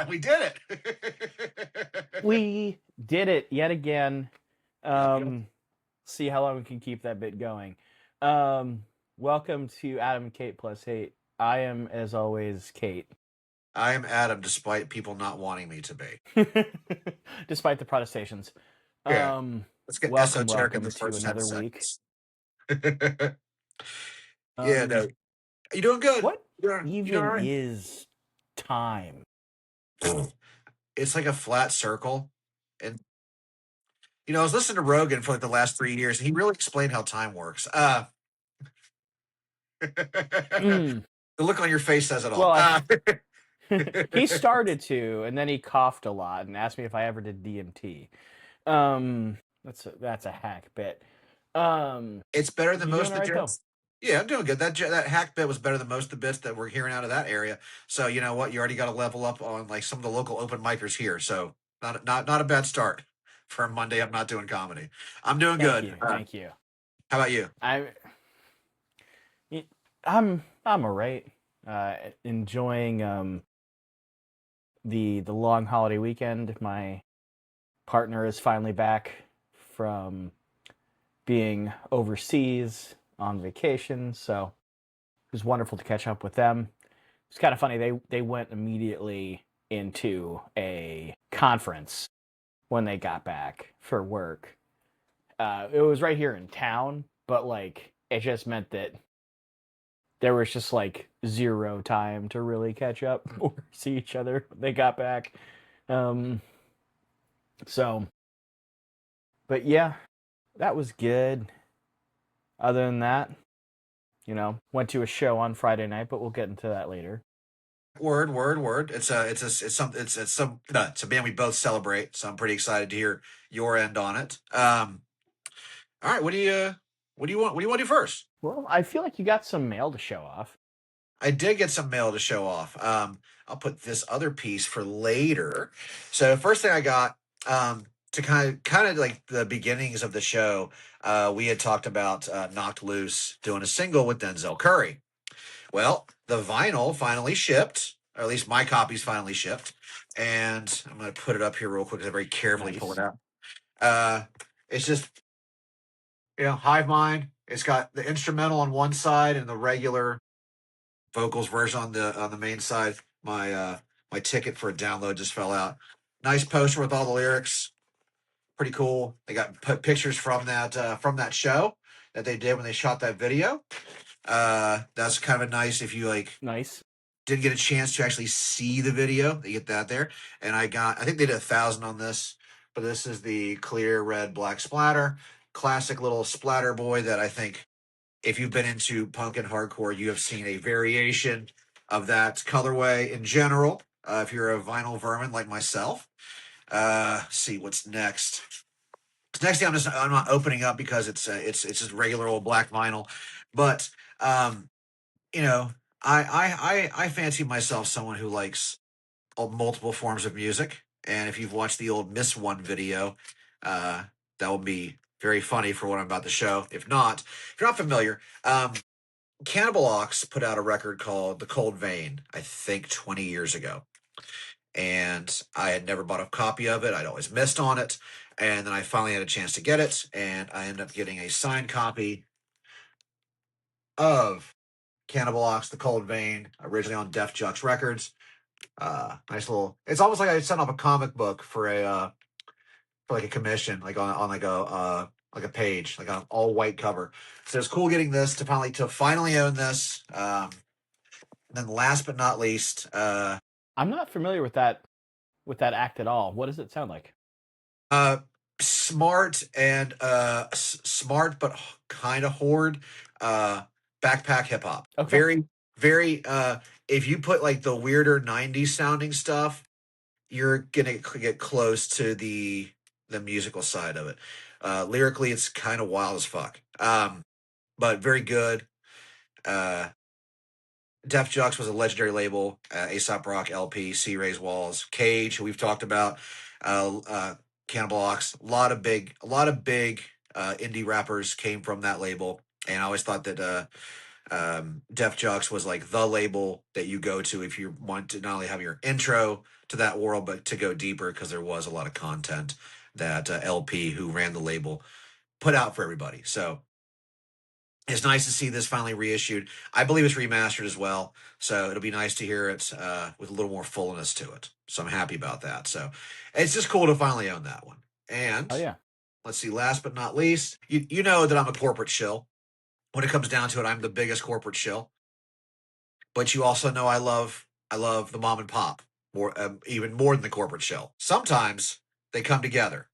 We did it. We did it yet again. Yep. See how long we can keep that bit going. Welcome to Adam and Kate Plus Hate. I am, as always, Kate. I am Adam, despite people not wanting me to be. Despite the protestations. Yeah. Let's get esoteric in Welcome the to first 10 another week. seconds. Yeah, no. You doing good? What You doing all even right? is time? It's like a flat circle. And, I was listening to Rogan for like the last 3 years, and he really explained how time works. The Mm. look on your face says it all. Well, he started to, and then he coughed a lot and asked me if I ever did DMT. That's a hack bit. It's better than You most doing of all the right though? jokes. Yeah, I'm doing good. That hack bit was better than most of the bits that we're hearing out of that area. So you know what? You already got to level up on like some of the local open micers here. So not a bad start for a Monday. I'm not doing comedy. I'm doing Thank good. you, thank you. How about you? I, I'm alright. Enjoying the long holiday weekend. My partner is finally back from being overseas on vacation, so it was wonderful to catch up with them. It's kind of funny. They went immediately into a conference when they got back for work. It was right here in town, but like it just meant that there was just like zero time to really catch up or see each other when they got back. Um, so, but yeah, that was good. Other than that, went to a show on Friday night, but we'll get into that later. Word. It's a band we both celebrate. So I'm pretty excited to hear your end on it. All right. What do you want to do first? Well, I feel like you got some mail to show off. I did get some mail to show off. I'll put this other piece for later. So first thing I got, to kind of like the beginnings of the show, we had talked about Knocked Loose doing a single with Denzel Curry. Well, the vinyl finally shipped, or at least my copies finally shipped, and I'm going to put it up here real quick. I very carefully pull it Nice. out. It's just Hive Mind. It's got the instrumental on one side and the regular vocals version on the main side. My ticket for a download just fell out. Nice poster with all the lyrics. Pretty cool. They got put pictures from that show that they did when they shot that video. That's kind of nice if you like Nice. didn't get a chance to actually see the video. They get that there. And I think they did 1,000 on this, but this is the clear red black splatter, classic little splatter boy that I think if you've been into punk and hardcore, you have seen a variation of that colorway in general. If you're a vinyl vermin like myself, see what's next. Next thing I'm not opening up because it's just regular old black vinyl, but um, you know I fancy myself someone who likes multiple forms of music, and if you've watched the old Miss One video, that will be very funny for what I'm about to show. If you're not familiar, Cannibal Ox put out a record called The Cold Vein, I think 20 years ago. And I had never bought a copy of it. I'd always missed on it. And then I finally had a chance to get it. And I ended up getting a signed copy of Cannibal Ox, The Cold Vein, originally on Def Jux Records. Nice little, it's almost like I sent off a comic book for like a commission, like on like a page, like on an all white cover. So it's cool getting this to finally own this. And then last but not least, I'm not familiar with that act at all. What does it sound like? uh, smart but kind of horde, uh, backpack hip hop. Okay. Very. If you put like the weirder '90s sounding stuff, you're gonna get close to the musical side of it. Lyrically, it's kind of wild as fuck. But very good. Uh, Def Jux was a legendary label. Aesop Rock, LP, Sea Ray's Walls, Cage, who we've talked about. Cannibal Ox. A lot of big indie rappers came from that label, and I always thought that Def Jux was like the label that you go to if you want to not only have your intro to that world, but to go deeper, because there was a lot of content that LP, who ran the label, put out for everybody. So it's nice to see this finally reissued. I believe it's remastered as well, so it'll be nice to hear it with a little more fullness to it. So I'm happy about that. So it's just cool to finally own that one. Oh And yeah. let's see, last but not least, you know that I'm a corporate shill. When it comes down to it, I'm the biggest corporate shill. But you also know I love the mom and pop more, even more than the corporate shill. Sometimes they come together.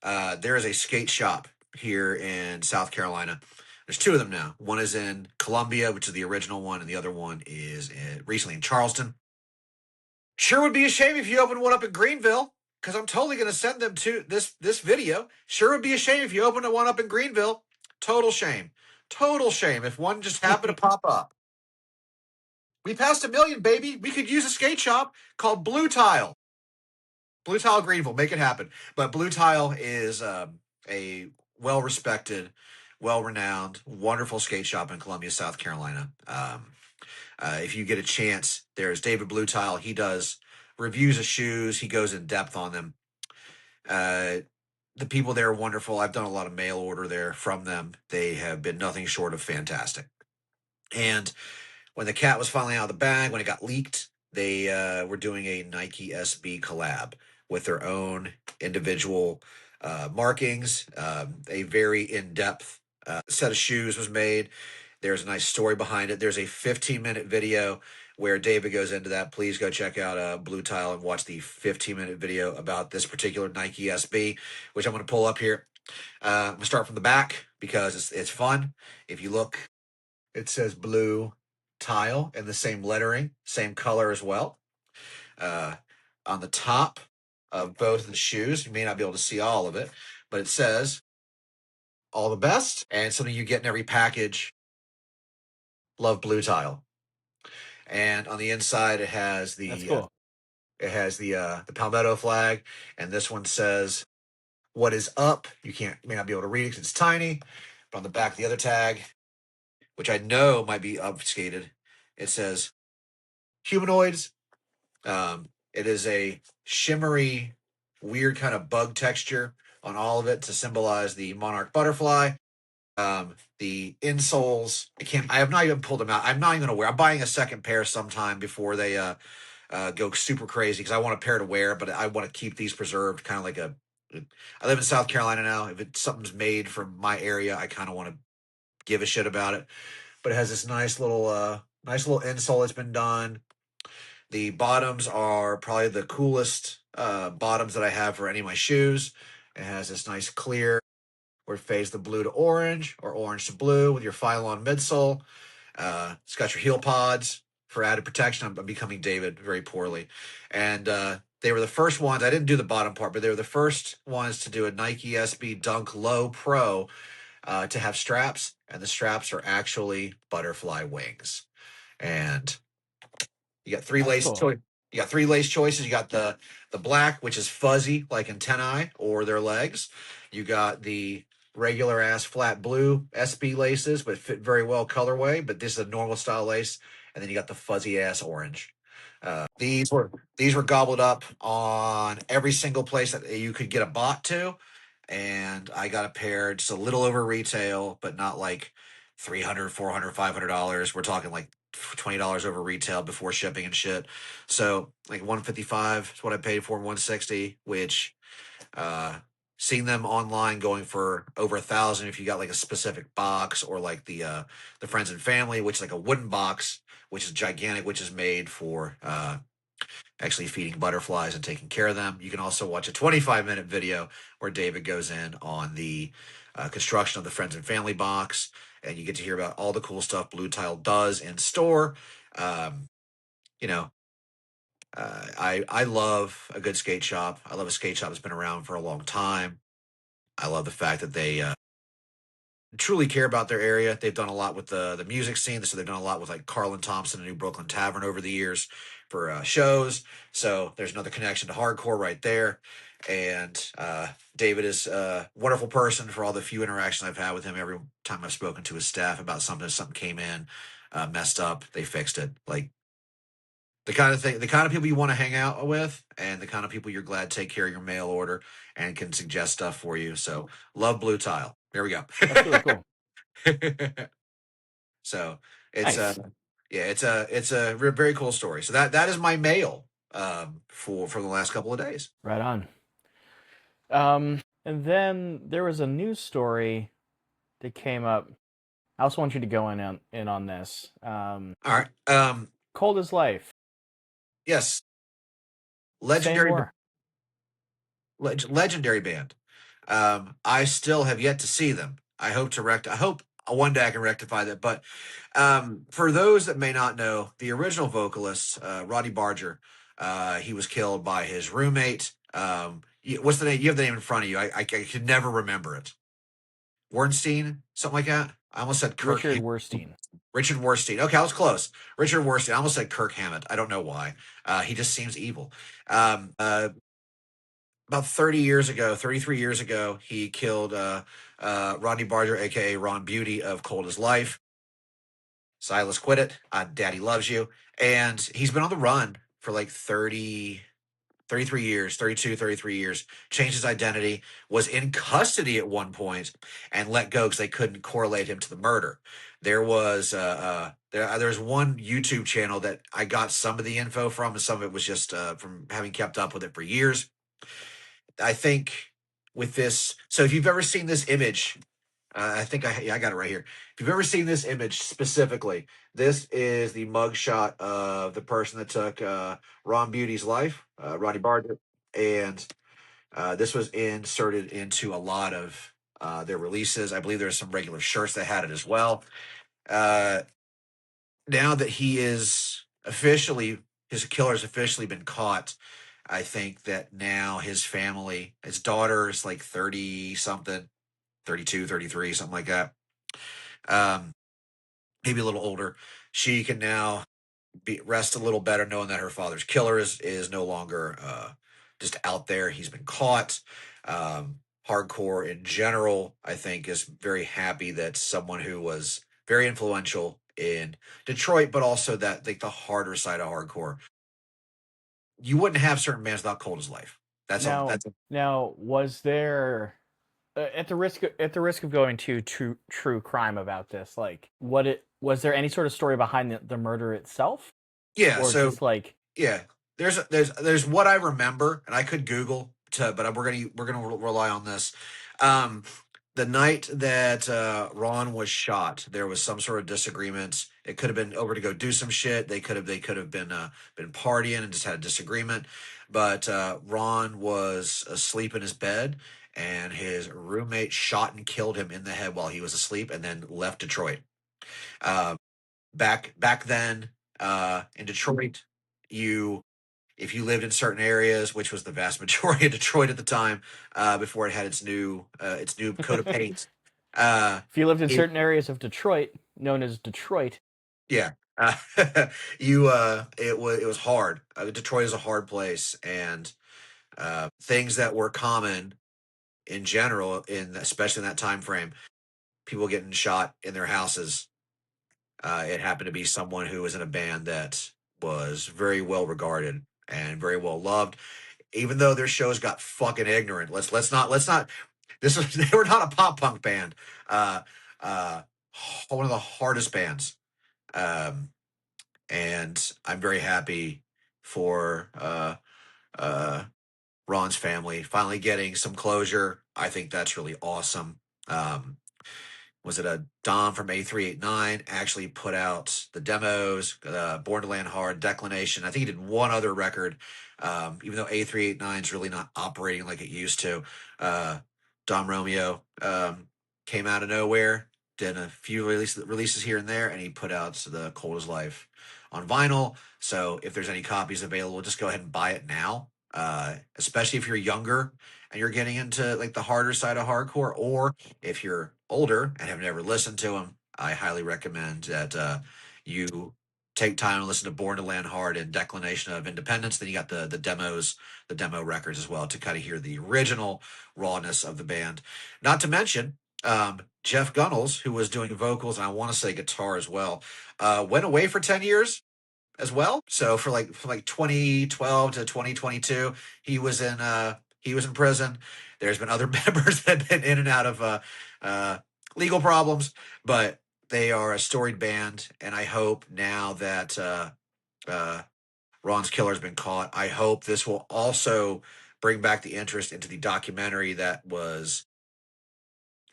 There is a skate shop here in South Carolina. There's two of them now. One is in Columbia, which is the original one, and the other one is recently in Charleston. Sure would be a shame if you opened one up in Greenville, because I'm totally going to send them to this video. Sure would be a shame if you opened one up in Greenville. Total shame. Total shame if one just happened to pop up. We passed 1 million, baby. We could use a skate shop called Blue Tile. Blue Tile Greenville, make it happen. But Blue Tile is a well respected, well renowned, wonderful skate shop in Columbia, South Carolina. If you get a chance, there's David Blue Tile. He does reviews of shoes, he goes in depth on them. Uh, the people there are wonderful. I've done a lot of mail order there from them. They have been nothing short of fantastic. And when the cat was finally out of the bag, when it got leaked, they were doing a Nike SB collab with their own individual markings. A very in depth set of shoes was made. There's a nice story behind it. There's a 15-minute video where David goes into that. Please go check out Blue Tile and watch the 15-minute video about this particular Nike SB, which I'm going to pull up here. I'm going to start from the back because it's fun. If you look, it says Blue Tile in the same lettering, same color as well. Uh, on the top of both of the shoes, you may not be able to see all of it, but it says all the best, and something you get in every package. Love Blue Tile. And on the inside, it has That's the cool. the Palmetto flag, and this one says "What is up?" You may not be able to read it because it's tiny, but on the back of the other tag, which I know might be obfuscated, it says humanoids. It is a shimmery, weird kind of bug texture on all of it to symbolize the monarch butterfly. The insoles, I have not even pulled them out. I'm not even going to wear. I'm buying a second pair sometime before they go super crazy, because I want a pair to wear, but I want to keep these preserved, kind of like a. I live in South Carolina now. If something's made from my area, I kind of want to give a shit about it. But it has this nice little insole that's been done. The bottoms are probably the coolest bottoms that I have for any of my shoes. It has this nice clear where it fades the blue to orange or orange to blue with your Phylon midsole. It's got your heel pods for added protection. I'm becoming David very poorly. And they were the first ones. I didn't do the bottom part, but they were the first ones to do a Nike SB Dunk Low Pro to have straps. And the straps are actually butterfly wings. And you got three That's lace cool. choices. You got three lace choices. You got the black, which is fuzzy like antennae or their legs. You got the regular ass flat blue SB laces, but fit very well colorway. But this is a normal style lace, and then you got the fuzzy ass orange. These were gobbled up on every single place that you could get a bot to, and I got a pair just a little over retail, but not like 300, 400, $500. We're talking like $20 over retail before shipping and shit. So like 155 is what I paid for, 160, which uh seeing them online going for over 1,000 if you got like a specific box, or like the friends and family, which is like a wooden box, which is gigantic, which is made for actually feeding butterflies and taking care of them. You can also watch a 25-minute video where David goes in on the construction of the friends and family box, and you get to hear about all the cool stuff Blue Tile does in store. Um, you know, I love a good skate shop. I love a skate shop that's been around for a long time. I love the fact that they truly care about their area. They've done a lot with the music scene, so they've done a lot with like Carlin Thompson and New Brooklyn Tavern over the years for shows. So there's another connection to hardcore right there. And David is a wonderful person. For all the few interactions I've had with him, every time I've spoken to his staff about something came in messed up, they fixed it. Like the kind of thing, the kind of people you want to hang out with, and the kind of people you're glad take care of your mail order and can suggest stuff for you. So love Blue Tile. There we go. That's really cool. So it's Nice. yeah, it's a very cool story. So that is my mail for the last couple of days. Right on. And then there was a news story that came up. I also want you to go in on this. All right. Cold as Life. Yes, Say legendary more. legendary band. I still have yet to see them. I hope one day I can rectify that. But for those that may not know, the original vocalist, Rodney Barger, he was killed by his roommate. What's the name? You have the name in front of you. I could never remember it. Wernstein, something like that. I almost said Kirk. Richard Werstein. Richard Wurstein. Okay, I was close. Richard Wurstein. I almost said Kirk Hammett. I don't know why. He just seems evil. About 30 years ago, 33 years ago, he killed Rodney Barger, aka Ron Beauty of Cold as Life. Silas quit it. Daddy loves you. And he's been on the run for like 33 years, 32, 33 years, changed his identity, was in custody at one point, and let go because they couldn't correlate him to the murder. There's one YouTube channel that I got some of the info from, and some of it was just from having kept up with it for years. I think with this, so if you've ever seen this image, I think I got it right here. If you've ever seen this image specifically, this is the mugshot of the person that took Ron Beauty's life, Rodney Barger, and this was inserted into a lot of their releases. I believe there's some regular shirts that had it as well. Uh, Now that he is officially, his killer's officially been caught, I think that now his family, his daughter is like 30 something, 32, 33, something like that. Um, Maybe a little older. She can now rest a little better knowing that her father's killer is no longer just out there. He's been caught. Hardcore in general, I think, is very happy that someone who was very influential in Detroit, but also that like the harder side of hardcore. You wouldn't have certain bands without Cold as Life. Now, was there at the risk of going to true crime about this, like was there any sort of story behind the murder itself, Yeah. or So just like yeah, there's what I remember, and I could Google but we're gonna rely on this. Um, the night that Ron was shot, there was some sort of disagreement. It could have been over to go do some shit. They could have been partying and just had a disagreement. But Ron was asleep in his bed, and his roommate shot and killed him in the head while he was asleep, and then left Detroit. Uh, back then in Detroit, you if you lived in certain areas, which was the vast majority of Detroit at the time, before it had its new coat of paint. if you lived in It certain areas of Detroit, known as Detroit? Yeah, uh, it was hard. Detroit is a hard place, and things that were common in general, especially in that time frame, people getting shot in their houses. It happened to be someone who was in a band that was very well regarded and very well loved, even though their shows got fucking ignorant. Let's not. This was they were not a pop punk band. Uh, uh, One of the hardest bands. Um, and I'm very happy for uh, Ron's family finally getting some closure. I think that's really awesome. Um, was it a Dom from A389 actually put out the demos, Born to Land Hard, Declination. I think he did one other record, even though A389 is really not operating like it used to. Dom Romeo came out of nowhere, did a few releases here and there, and he put out the Cold as Life on vinyl. So if there's any copies available, just go ahead and buy it now. Especially if you're younger and you're getting into like the harder side of hardcore, or if you're older and have never listened to them, I highly recommend that you take time and listen to Born to Land Hard and Declination of Independence. Then you got the demos, the demo records as well to kind of hear the original rawness of the band. Not to mention, Jeff Gunnels, who was doing vocals and I want to say guitar as well, went away for 10 years as well. So from like 2012 to 2022, he was in prison. There's been other members that have been in and out of legal problems, but they are a storied band, and I hope now that uh, Ron's killer has been caught, I hope this will also bring back the interest into the documentary that was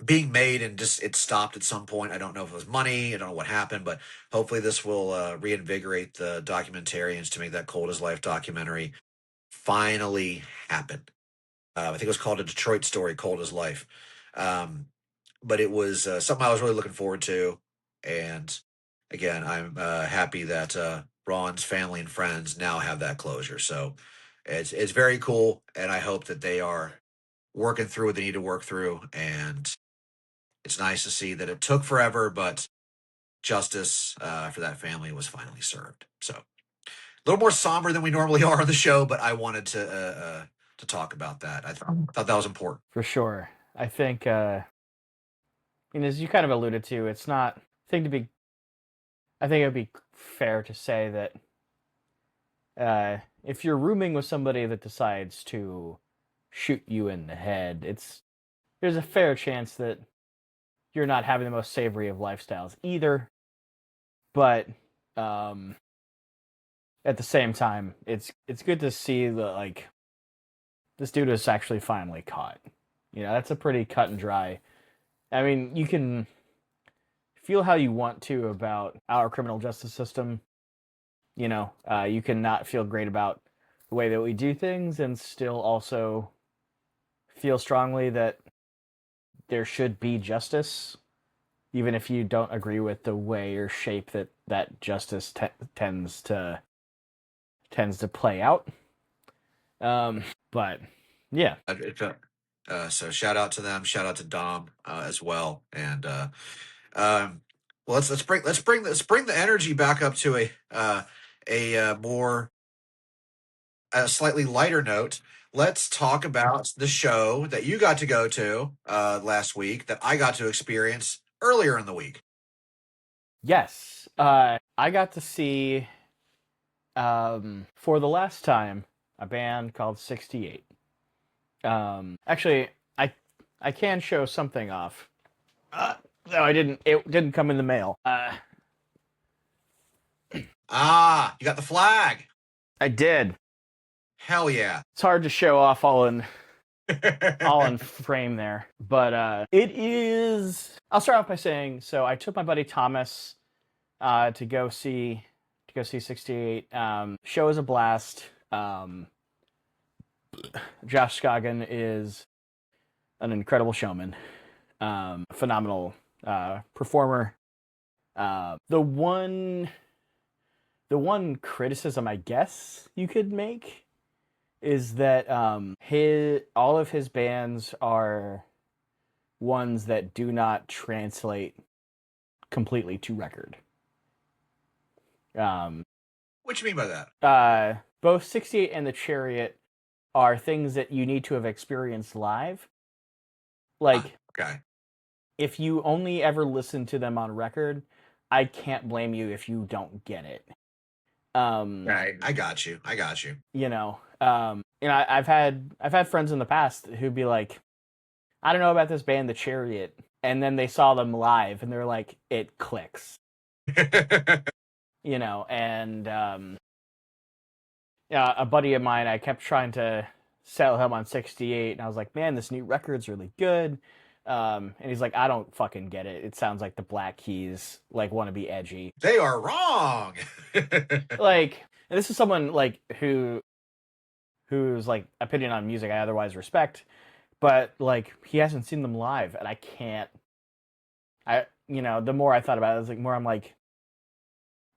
being made and just it stopped at some point. I don't know if it was money. I don't know what happened, but hopefully this will reinvigorate the documentarians to make that Cold as Life documentary finally happen. I think it was called A Detroit Story, Cold as Life. Um, but it was something I was really looking forward to. And again, I'm happy that Ron's family and friends now have that closure. So it's very cool. And I hope that they are working through what they need to work through. And it's nice to see that it took forever, but justice for that family was finally served. So a little more somber than we normally are on the show, but I wanted to talk about that. Thought that was important. For sure. I think, as you kind of alluded to, it's not I think it would be fair to say that if you're rooming with somebody that decides to shoot you in the head, there's a fair chance that you're not having the most savory of lifestyles either. But at the same time, it's good to see that like this dude is actually finally caught. That's a pretty cut and dry. I mean, you can feel how you want to about our criminal justice system. You can not feel great about the way that we do things and still also feel strongly that there should be justice, even if you don't agree with the way or shape that justice tends to play out. But yeah. So shout out to them. Shout out to Dom as well. And well, let's bring the energy back up to a more slightly lighter note. Let's talk about the show that you got to go to last week that I got to experience earlier in the week. Yes, I got to see for the last time a band called 68. Actually, I can show something off. No, I didn't. It didn't come in the mail. You got the flag. I did. Hell yeah! It's hard to show off all in frame there, but it is. I'll start off by saying, so I took my buddy Thomas to go see 68. Show is a blast. Josh Scogin is an incredible showman, phenomenal performer. The one criticism I guess you could make is that all of his bands are ones that do not translate completely to record. What you mean by that? Both 68 and The Chariot are things that you need to have experienced live. Like, okay. If you only ever listen to them on record, I can't blame you if you don't get it. Right, I got you. I've had friends in the past who'd be like, I don't know about this band, The Chariot, and then they saw them live and they're like, it clicks. And a buddy of mine, I kept trying to sell him on 68, and I was like, man, this new record's really good. And he's like, I don't fucking get it. It sounds like the Black Keys like want to be edgy. They are wrong. And this is someone like whose like opinion on music I otherwise respect, but like he hasn't seen them live, and I can't. The more I thought about it, I'm like,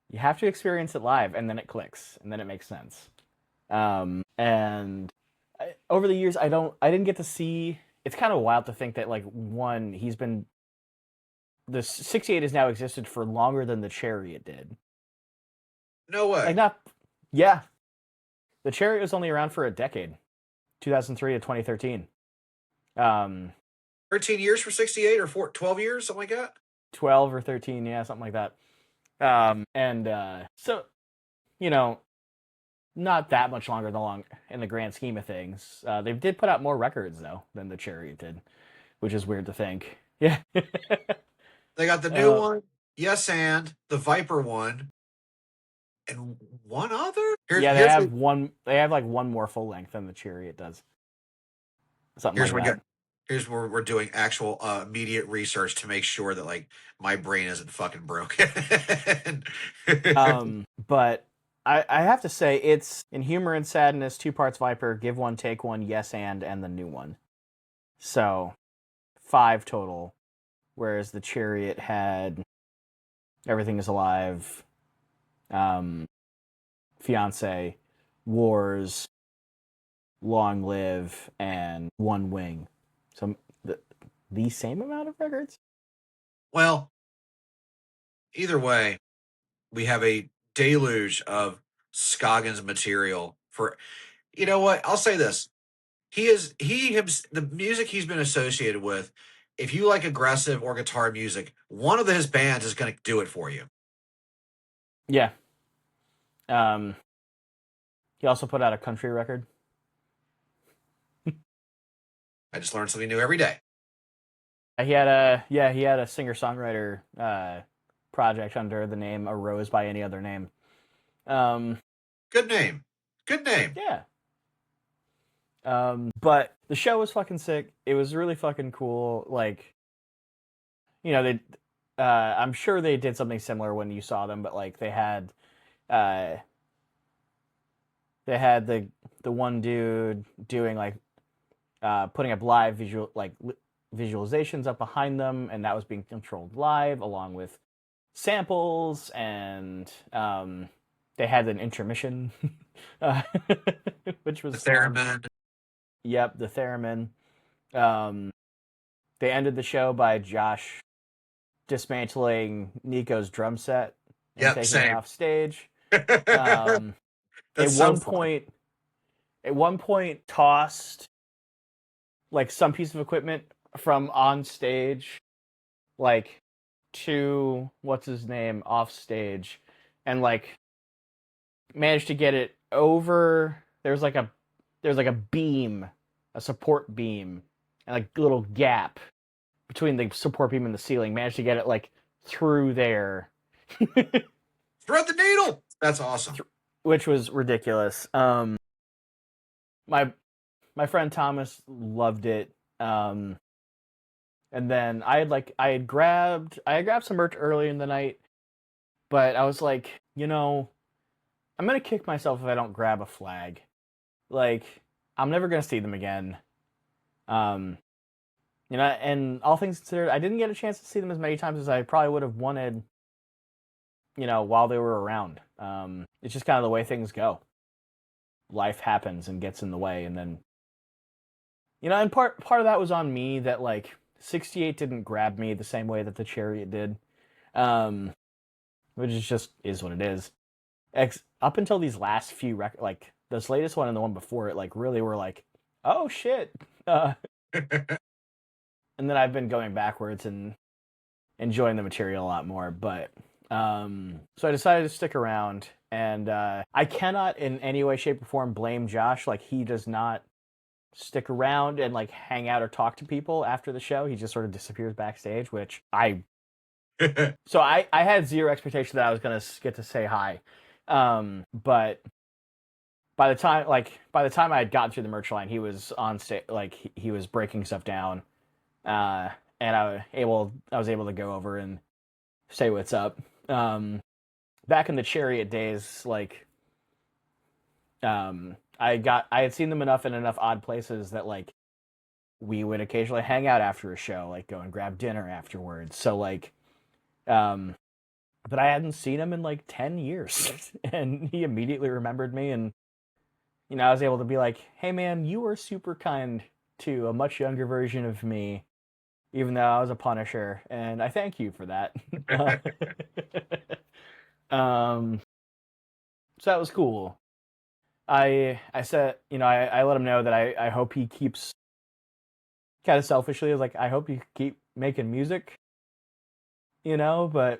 you have to experience it live, and then it clicks, and then it makes sense. Over the years, I didn't get to see. It's kind of wild to think that the 68 has now existed for longer than The Chariot did. No Like way. not, yeah. The Chariot was only around for a decade, 2003 to 2013. 13 years for 68 or 12 years, something like that. 12 or 13, yeah, something like that. And so, you know, not that much longer in the grand scheme of things. They did put out more records though than the Chariot did, which is weird to think. Yeah. They got the new uh, one, Yes and the Viper one, and one other. yeah, they Here's have one. They have like one more full length than the Chariot does, something here's like where we that. get here's where we're doing actual immediate research to make sure that like my brain isn't fucking broken. But I have to say it's in Humor and Sadness, 2 parts Viper, Give One, Take One, Yes and the new one. So 5 total, whereas the Chariot had Everything Is Alive, um, Fiance, Wars, Long Live, and One Wing. So the same amount of records. Well, either way, we have a deluge of Scoggins material for. You know what? I'll say this: the music he's been associated with. If you like aggressive or guitar music, one of his bands is going to do it for you. Yeah. Um, he also put out a country record. I just learned something new every day. He had a singer songwriter project under the name A Rose by Any Other Name. Um, Good name. Good name. yeah. But the show was fucking sick. It was really fucking cool. Like, you know, I'm sure they did something similar when you saw them, but like uh, they had the one dude doing like putting up live visualizations up behind them, and that was being controlled live along with samples, and they had an intermission, uh, which The was fun. theremin. Yep, the theremin. Um, they ended the show by Josh dismantling Nico's drum set and Yep, taking it same. off stage. That's Um, at so one fun. point, tossed like some piece of equipment from on stage, like to what's his name off stage, and like managed to get it over. There's like a beam, a support beam, and like a little gap between the support beam and the ceiling. Managed to get it like through there, Thread the needle. That's awesome. which was ridiculous. My my friend Thomas loved it. And then I had grabbed some merch early in the night, but I was like, I'm gonna kick myself if I don't grab a flag. Like, I'm never gonna see them again. Um, and all things considered, I didn't get a chance to see them as many times as I probably would have wanted. While they were around. It's just kind of the way things go. Life happens and gets in the way, and then and part of that was on me that like 68 didn't grab me the same way that the Chariot did. Um, which is what it is. Up until these last few like this latest one and the one before it, like really were like, oh shit. And then I've been going backwards and enjoying the material a lot more. But so I decided to stick around, and I cannot in any way, shape, or form blame Josh. Like, he does not stick around and like hang out or talk to people after the show. He just sort of disappears backstage, which I had zero expectation that I was gonna get to say hi. But by the time I had gotten through the merch line, he was on stage, like he was breaking stuff down, and I was able to go over and say what's up. Back in the Chariot days, like I had seen them enough in enough odd places that like we would occasionally hang out after a show, like go and grab dinner afterwards. So like, but I hadn't seen him in like 10 years, and he immediately remembered me, and I was able to be like, "Hey man, you were super kind to a much younger version of me, even though I was a Punisher, and I thank you for that." um, So that was cool. I said, I let him know that I hope he keeps, kind of selfishly, I was like, I hope you keep making music, but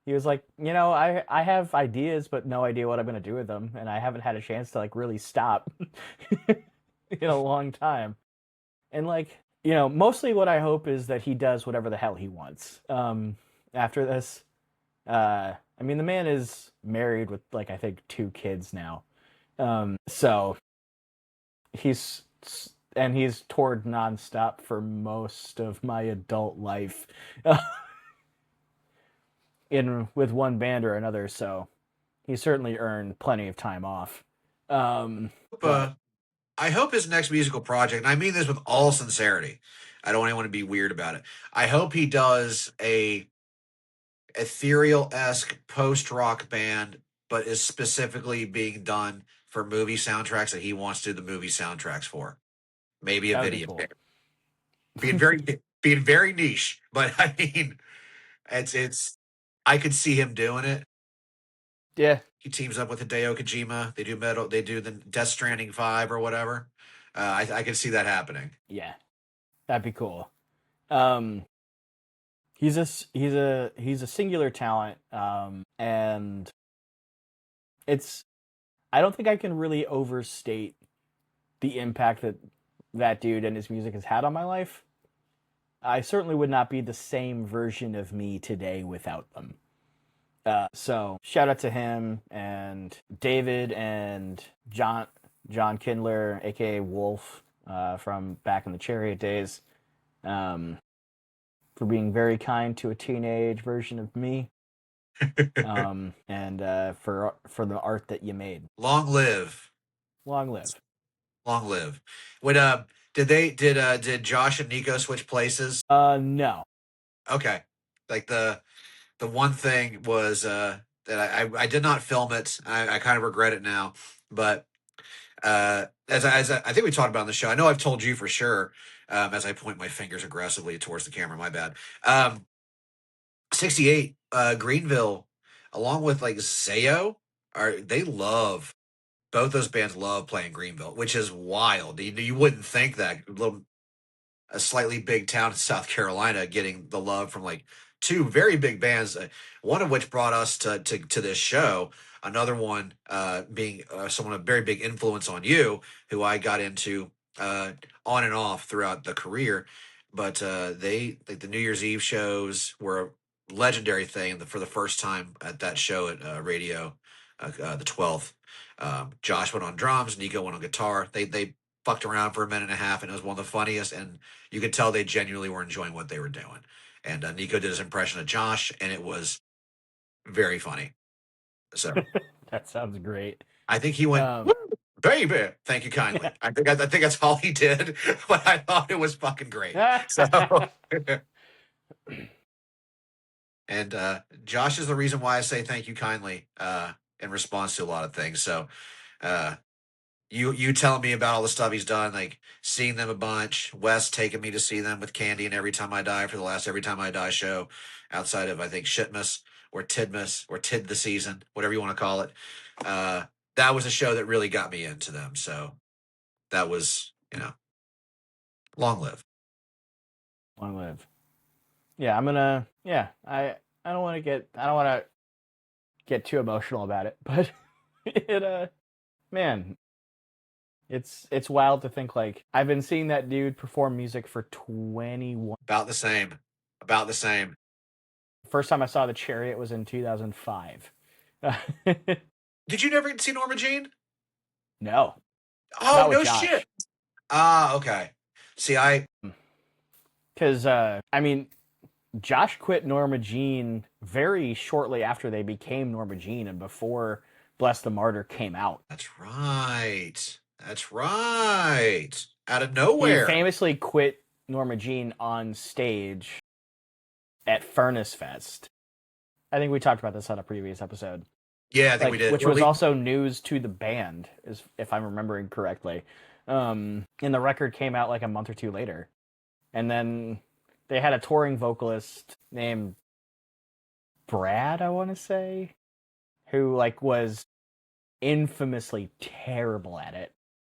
he was like, I have ideas, but no idea what I'm gonna do with them, and I haven't had a chance to like really stop in a long time. And like, mostly what I hope is that he does whatever the hell he wants. After this, I mean, the man is married with like I think 2 kids now. So he's he's toured nonstop for most of my adult life, in with one band or another. So he certainly earned plenty of time off. But I hope his next musical project, and I mean this with all sincerity, I don't want anyone to be weird about it. I hope he does a ethereal esque post rock band, but is specifically being done for movie soundtracks that he wants to do the movie soundtracks for. Maybe a that would be video cool. game. Being very niche, but I mean, it's. I could see him doing it. Yeah, He teams up with Hideo Kojima. They do metal. They do the Death Stranding 5 or whatever. I could see that happening. yeah, that'd be cool. Um, he's a singular talent, and it's I don't think I can really overstate the impact that that dude and his music has had on my life. I certainly would not be the same version of me today without them. So shout out to him and David and John Kindler, aka Wolf, from back in the Chariot days, um, for being very kind to a teenage version of me, and for the art that you made. Long live, Long live. long live. When did Josh and Nico switch places? No. Okay, like the one thing was that I did not film it. I kind of regret it now, but I think we talked about on the show. I know I've told you for sure. As I point my fingers aggressively towards the camera, my bad. 68 Greenville, along with like Zayo, are they love both those bands love playing Greenville, which is wild. You wouldn't think that little a slightly big town in South Carolina getting the love from like two very big bands, one of which brought us to this show. Another one being someone a very big influence on you, who I got into on and off throughout the career. But they like the New Year's Eve shows were a legendary thing for the first time at that show at Radio the 12th. Josh went on drums, Nico went on guitar. They fucked around for a minute and a half, and it was one of the funniest. And you could tell they genuinely were enjoying what they were doing. And Nico did his impression of Josh, and it was very funny. So That sounds great. I think he went, Um, "Woo, baby, thank you kindly." I think that's all he did, but I thought it was fucking great. So, and Josh is the reason why I say thank you kindly in response to a lot of things. So uh, you telling me about all the stuff he's done, like seeing them a bunch. Wes taking me to see them with Candy and Every Time I Die for the last Every Time I Die show, outside of I think Shitmas or Tidmas or Tid the Season, whatever you want to call it. Uh, that was a show that really got me into them. So that was long live. long live. Yeah, I'm gonna. Yeah, I don't want to get too emotional about it, but it man, it's wild to think like I've been seeing that dude perform music for 21. About the same. About the same. First time I saw the Chariot was in 2005. Did you never see Norma Jean? No, Oh not with no shit. Josh. Ah, okay. See, I Because I mean, Josh quit Norma Jean very shortly after they became Norma Jean and before Bless the Martyr came out. that's right. That's right. Out of He nowhere. famously quit Norma Jean on stage at Furnace Fest. I think we talked about this on a previous episode. Yeah, I think we Like, did. which Or at was least also news to the band, is if I'm remembering correctly. And the record came out like a month or two later, and then they had a touring vocalist named Brad, I want to say, who like was infamously terrible at it.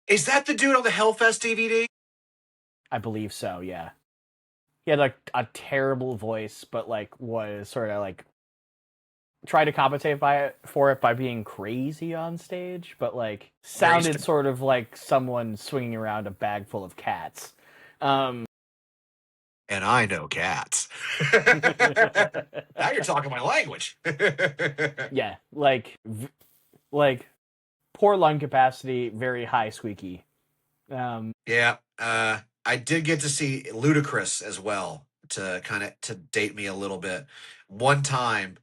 Is that the dude on the Hellfest DVD? I believe so, yeah. He had like a terrible voice, but like was sort of like tried to compensate for it by being crazy on stage, but like sounded sort of like someone swinging around a bag full of cats. And I know cats. Now you're talking my language. Yeah, like poor lung capacity, very high squeaky. Yeah, I did get to see Ludacris as well to kind of to date me a little bit. One time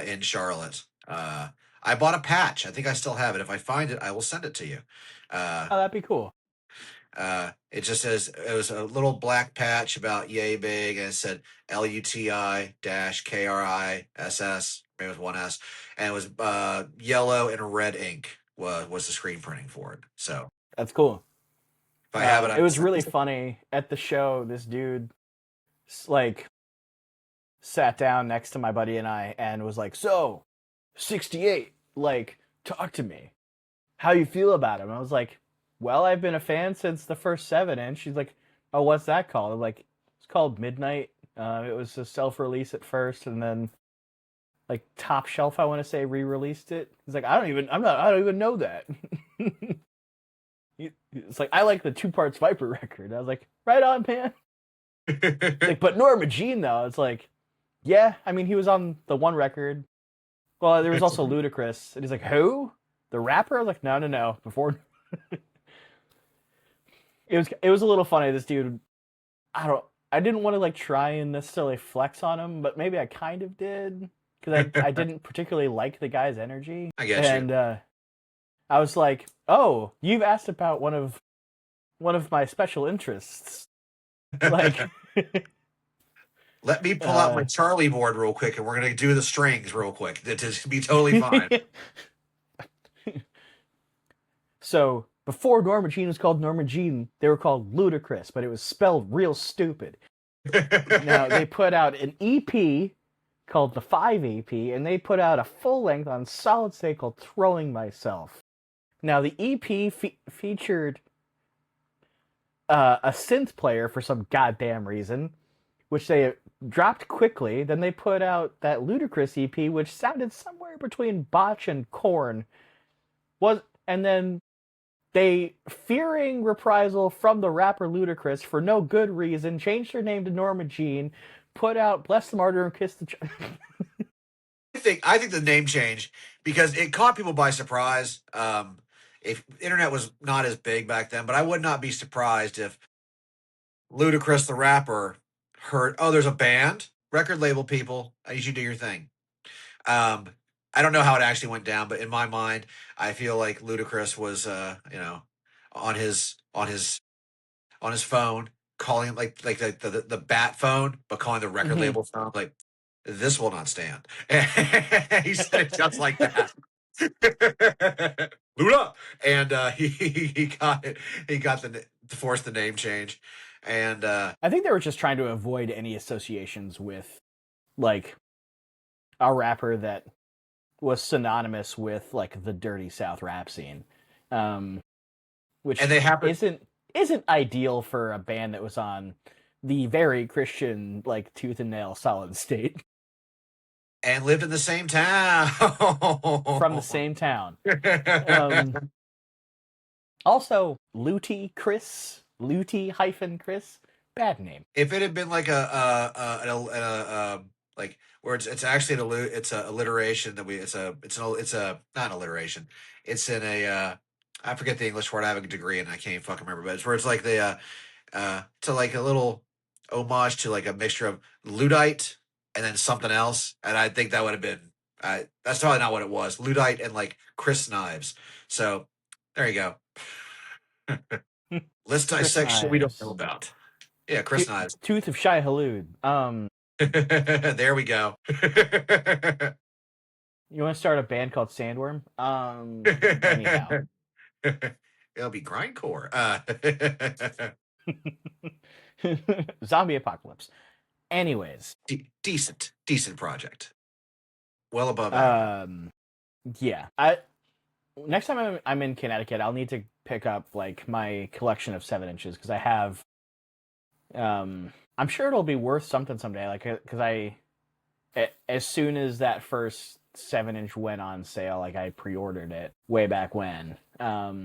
in Charlotte, I bought a patch. I think I still have it. If I find it, I will send it to you. Uh, Oh, that'd be cool. it just says it was a little black patch about yay big, and it said LUTI-KRISS, maybe with one S, and it was yellow and red ink was the screen printing for it. So That's cool. if I have it, It was really funny at the show. This dude, like, sat down next to my buddy and I, and was like, "So, 68, like, talk to me. How you feel about him?" I was like, "Well, I've been a fan since the first 7-inch." She's like, "Oh, what's that called?" I'm like, "It's called Midnight." It was a self-release at first, and then like Top Shelf, I want to say, re-released it. He's like, I don't even know that." It's like, I like the 2 Parts Viper record. I was like, right on, man. Like, but Norma Jean though, it's like, yeah, I mean, he was on the one record. Well, there was also Ludacris, and he's like, who? The rapper? I was like, no. Before, it was a little funny. This dude, I didn't want to like try and necessarily flex on him, but maybe I kind of did because I didn't particularly like the guy's energy. I get And you. I was like, "Oh, you've asked about one of my special interests." Like, Let me pull out my Charlie board real quick, and we're gonna do the strings real quick. To be totally fine. So before Norma Jean was called Norma Jean, they were called Ludacris, but it was spelled real stupid. Now they put out an EP called the 5 EP, and they put out a full length on Solid State called Throwing Myself. Now the EP featured a synth player for some goddamn reason, which they dropped quickly. Then they put out that Ludacris EP, which sounded somewhere between Botch and Korn. And then they, fearing reprisal from the rapper Ludacris for no good reason, changed their name to Norma Jean, put out Bless the Martyr and Kiss the I think the name change because it caught people by surprise. If internet was not as big back then, but I would not be surprised if Ludacris the rapper heard, oh, there's a band, record label people, you should do your thing. Um, I don't know how it actually went down, but in my mind, I feel like Ludacris was, on his phone, calling like the bat phone, but calling the record label phone like, this will not stand. He said it just like that. Luda, and he got it. He got to force the name change, and I think they were just trying to avoid any associations with like a rapper that was synonymous with like the dirty South rap scene, which and they happen isn't ideal for a band that was on the very Christian like tooth and nail Solid State and lived in the same town from the same town. Also, Luty Chris, bad name. If it had been like like where it's actually it's a alliteration that it's a not an alliteration. It's in a I forget the English word. I have a degree and I can't even fucking remember, but it's where it's like the to like a little homage to like a mixture of Luddite and then something else, and I think that would have been that's probably not what it was. Luddite and like Chris Knives. So there you go. Let's dissect shit we don't know about. Yeah, Chris Knives. Tooth of Shai Halud. There we go. You want to start a band called Sandworm? Anyhow. It'll be grindcore. Zombie apocalypse. Anyways. Decent project. Well above average. Yeah. next time I'm in Connecticut, I'll need to pick up like my collection of 7 inches because I have. I'm sure it'll be worth something someday. Like, because as soon as that first 7 inch went on sale, like I pre-ordered it way back when.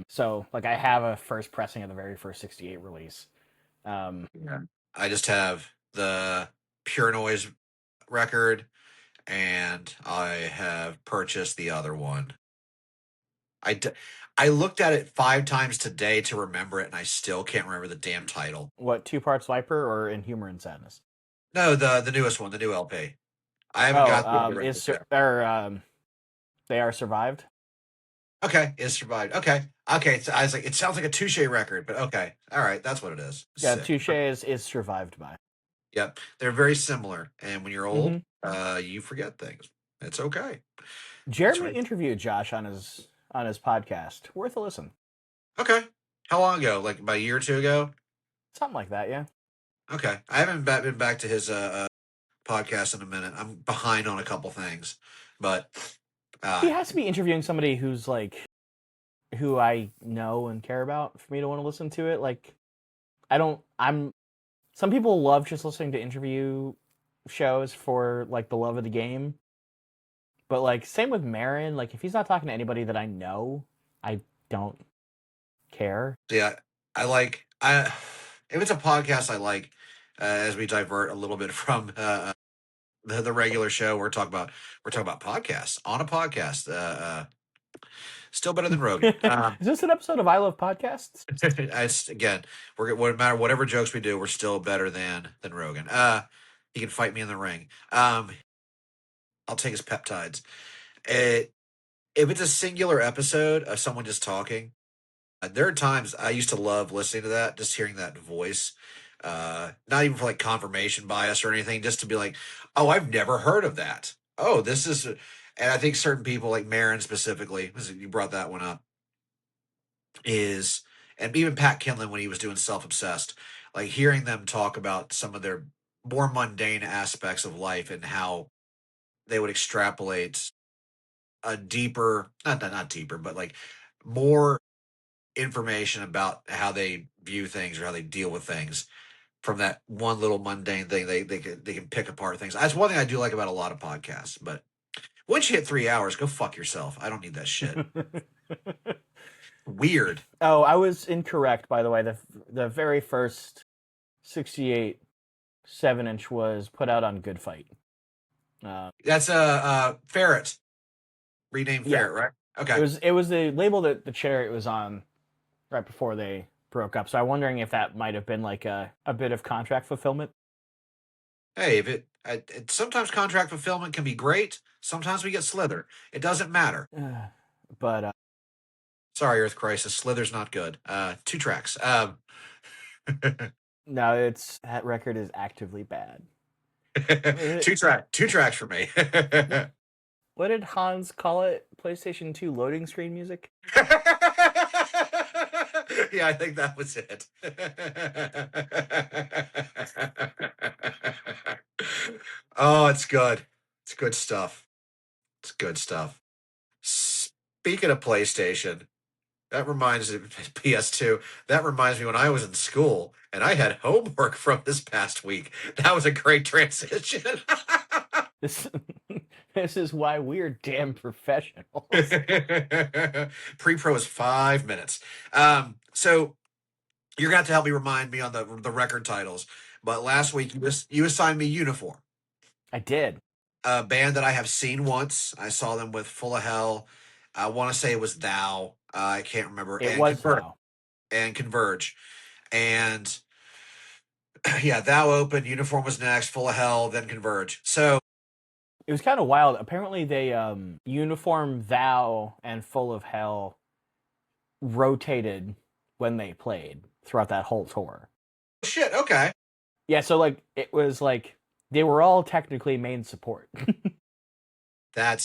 So like I have a first pressing of the very first 68 release. Yeah. I just have the Pure Noise record, and I have purchased the other one. I, d- I looked at it 5 times today to remember it, and I still can't remember the damn title. What, Two Parts Viper or In Humor and Sadness? No, the newest one, the new LP. I haven't Oh, got the other record yet. They Are Survived. Okay, it survived. Okay. So I was like, it sounds like a Touche record, but okay, all right, that's what it is. Yeah, Sick. Touche is survived by. Yep, they're very similar, and when you're old, Mm-hmm. you forget things. It's okay. That's Jeremy right. interviewed Josh on his podcast. Worth a listen. Okay. How long ago? Like about a year or two ago? Something like that, yeah. Okay. I haven't been back to his podcast in a minute. I'm behind on a couple things, but He uh, has to be interviewing somebody who's like who I know and care about for me to want to listen to it. Like I don't I'm some people love just listening to interview shows for like the love of the game. But like same with Marin, like if he's not talking to anybody that I know, I don't care. yeah, I like I if it's a podcast I like. As we divert a little bit from the regular show, we're talking about podcasts on a podcast. Still better than Rogan. Is this an episode of I Love Podcasts? Again, no matter whatever jokes we do, we're still better than Rogan. He can fight me in the ring. I'll take his peptides. It, if it's a singular episode of someone just talking, there are times I used to love listening to that, just hearing that voice. Not even for like confirmation bias or anything, just to be like, oh, I've never heard of that. Oh, this is, and I think certain people like Marin specifically, because you brought that one up, is, and even Pat Kinlan when he was doing Self Obsessed, like hearing them talk about some of their more mundane aspects of life and how they would extrapolate a deeper, not deeper, but like more information about how they view things or how they deal with things from that one little mundane thing. They can pick apart things. That's one thing I do like about a lot of podcasts. But once you hit 3 hours, go fuck yourself. I don't need that shit. Weird. Oh, I was incorrect, by the way. The very first 68 7 inch was put out on Good Fight. That's a ferret. Renamed Yeah, Ferret, right? Okay. it was the label that the Chariot was on right before they broke up. So I'm wondering if that might have been like a bit of contract fulfillment. Hey, if sometimes contract fulfillment can be great. Sometimes we get Slither. It doesn't matter. But Sorry, Earth Crisis. Slither's not good. 2 tracks. no, it's that record is actively bad. Two tracks for me. What did Hans call it? PlayStation 2 loading screen music? Yeah, I think that was it. Oh, it's good. It's good stuff. It's good stuff. Speaking of PlayStation, that reminds me, PS2. That reminds me when I was in school and I had homework from this past week. That was a great transition. This this is why we're damn professionals. Pre-pro is 5 minutes. So you're gonna have to help me remind me on the record titles. But last week you assigned me Uniform, I did. a band that I have seen once. I saw them with Full of Hell. I want to say it was Thou. I can't remember. It was thou. And Converge. And yeah, Thou opened, Uniform was next, Full of Hell, then Converge. So It was kind of wild. Apparently they Uniform, Thou, and Full of Hell rotated when they played throughout that whole tour. shit, okay. Yeah, so like it was like they were all technically main support. That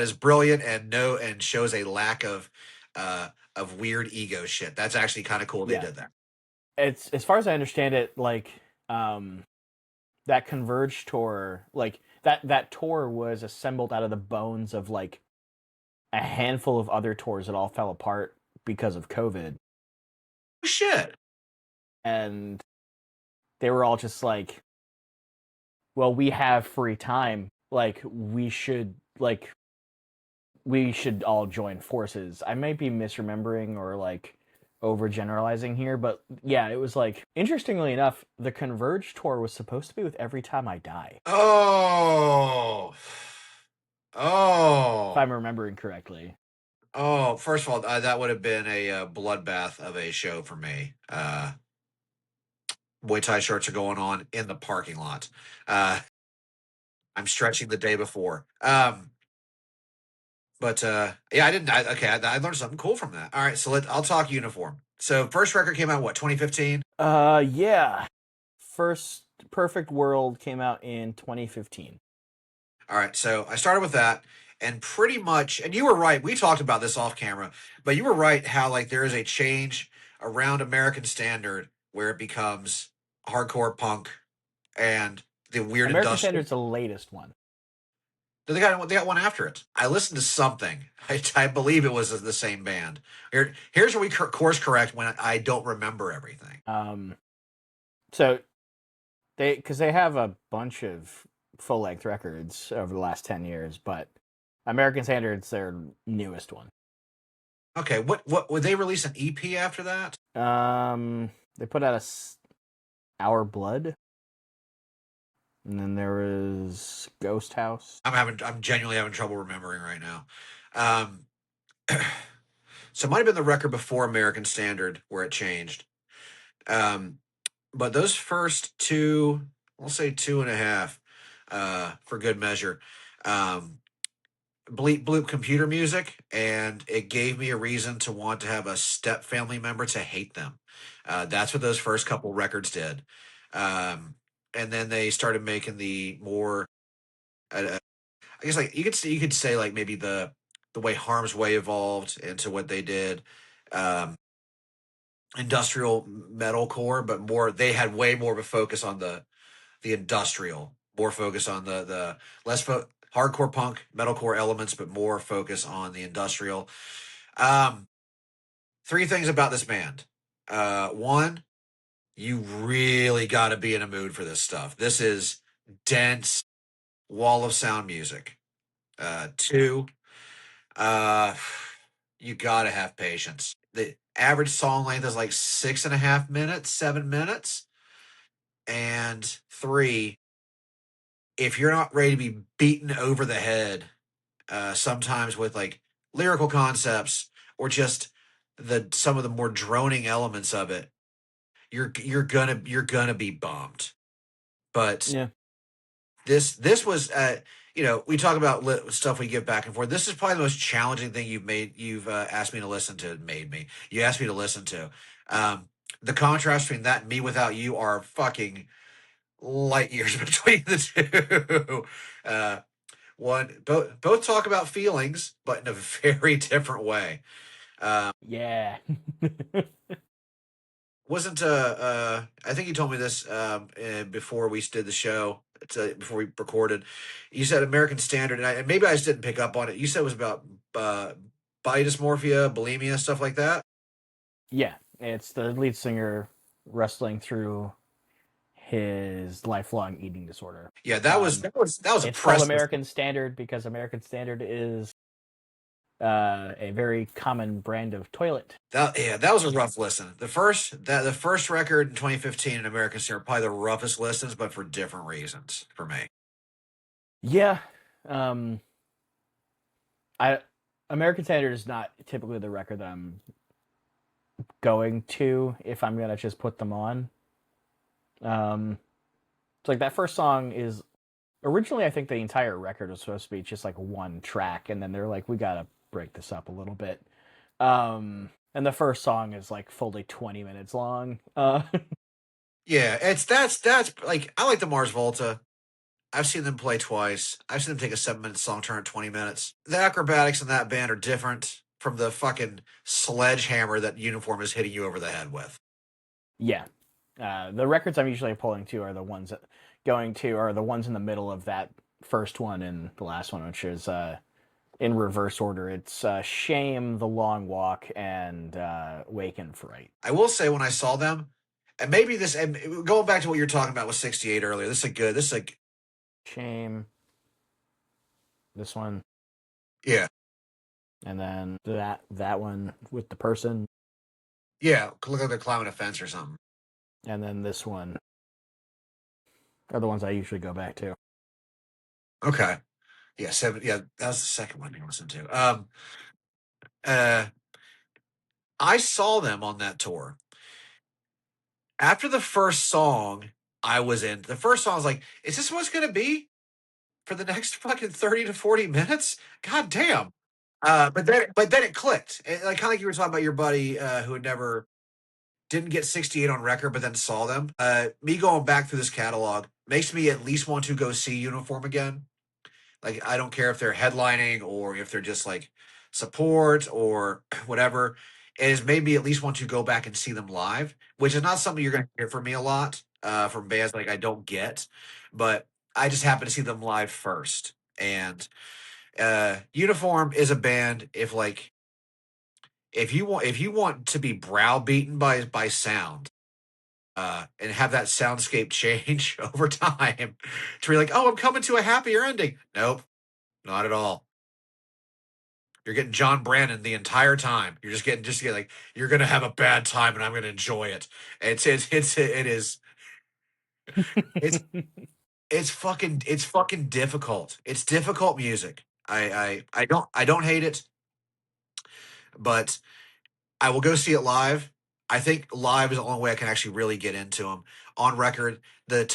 is brilliant and shows a lack of weird ego shit. That's actually kind of cool they Yeah. did that. It's as far as I understand it, like that Converge tour, like that tour was assembled out of the bones of like a handful of other tours that all fell apart because of COVID. Shit. And they were all just like, well, we have free time. Like, we should all join forces. I might be misremembering or like overgeneralizing here, but yeah, it was like, interestingly enough, the Converge tour was supposed to be with Every Time I Die, Oh. if Oh. I'm remembering correctly. Oh, first of all, that would have been a bloodbath of a show for me. Muay Thai shirts are going on in the parking lot. I'm stretching the day before. But yeah, I didn't. I learned something cool from that. All right, so I'll talk uniform. So first record came out what 2015. Yeah. First Perfect World came out in 2015. All right, so I started with that, and pretty much, and you were right. We talked about this off camera, but you were right how like there is a change around American Standard where it becomes hardcore punk and the weird American industrial. Standard's the latest one. They got one after it. I listened to something. I believe it was the same band. Here's where we course correct when I don't remember everything. So because they have a bunch of full length records over the last 10 years, but American Standard's their newest one. Okay, what would they release an EP after that? They put out Our Blood, and then there was Ghost House. I'm genuinely having trouble remembering right now. Um, so it might have been the record before American Standard where it changed. Um, but those first two, we'll say two and a half, for good measure. Um, bleep bloop computer music, and it gave me a reason to want to have a step family member to hate them. That's what those first couple records did. And then they started making the more, I guess like you could say like maybe the way Harm's Way evolved into what they did, um, industrial metalcore, but more they had way more of a focus on the industrial, more focus on the less hardcore punk metalcore elements, but more focus on the industrial. Um, Three things about this band. One, you really got to be in a mood for this stuff. This is dense wall of sound music. Two, uh, you got to have patience. The average song length is like 6.5 minutes, 7 minutes. And three, if you're not ready to be beaten over the head, sometimes with like lyrical concepts or just the some of the more droning elements of it, you're gonna be bummed. But Yeah. this was we talk about stuff we give back and forth. This is probably the most challenging thing you've asked me to listen to. You asked me to listen to. Um, the contrast between that and Me Without You are fucking light years between the two. Both talk about feelings, but in a very different way. Yeah. Wasn't I think you told me this before we did the show, before we recorded. You said American Standard, and maybe I just didn't pick up on it. You said it was about body dysmorphia, bulimia, stuff like that. Yeah. It's the lead singer wrestling through his lifelong eating disorder. Yeah, that was It's called oppressive. American Standard because American Standard is a very common brand of toilet. That was a rough listen. The first record in 2015 in American Standard, probably the roughest listens, but for different reasons for me. Yeah. Um, I American Standard is not typically the record that I'm going to if I'm gonna just put them on. It's like that first song is originally I think the entire record was supposed to be just like one track, and then they're like, we gotta break this up a little bit. And the first song is like fully 20 minutes long. Yeah, that's like I like the Mars Volta. I've seen them play twice. I've seen them take a 7 minute song, turn it 20 minutes. The acrobatics in that band are different from the fucking sledgehammer that Uniform is hitting you over the head with. Yeah. The records I'm usually pulling to are the ones that are the ones in the middle of that first one and the last one, which is in reverse order. It's Shame, The Long Walk, and Wake in Fright. I will say when I saw them, and maybe this, and going back to what you were talking about with 68 earlier, this is a, Shame, this one, yeah, and then that one with the person, yeah, look like they're climbing a fence or something. and then this one are the ones I usually go back to. Okay. Yeah, yeah, that was the second one you listened to. Uh, I saw them on that tour. After the first song, I was in. The first song I was like, is this what's gonna be for the next fucking 30 to 40 minutes? God damn. But then it clicked. Like kind of like you were talking about your buddy who had never didn't get 68 on record, but then saw them. Me going back through this catalog makes me at least want to go see Uniform again. Like I don't care if they're headlining or if they're just like support or whatever. It has made me at least want to go back and see them live, which is not something you're going to hear from me a lot from bands like I don't get, but I just happen to see them live first. And Uniform is a band. If you want to be browbeaten by sound, and have that soundscape change over time to be like, oh, I'm coming to a happier ending. Nope, not at all. You're getting John Brandon the entire time. You're just getting like you're gonna have a bad time and I'm gonna enjoy it. It is it's it's fucking difficult. It's difficult music. I don't hate it, but I will go see it live. I think live is the only way I can actually really get into them. On record, the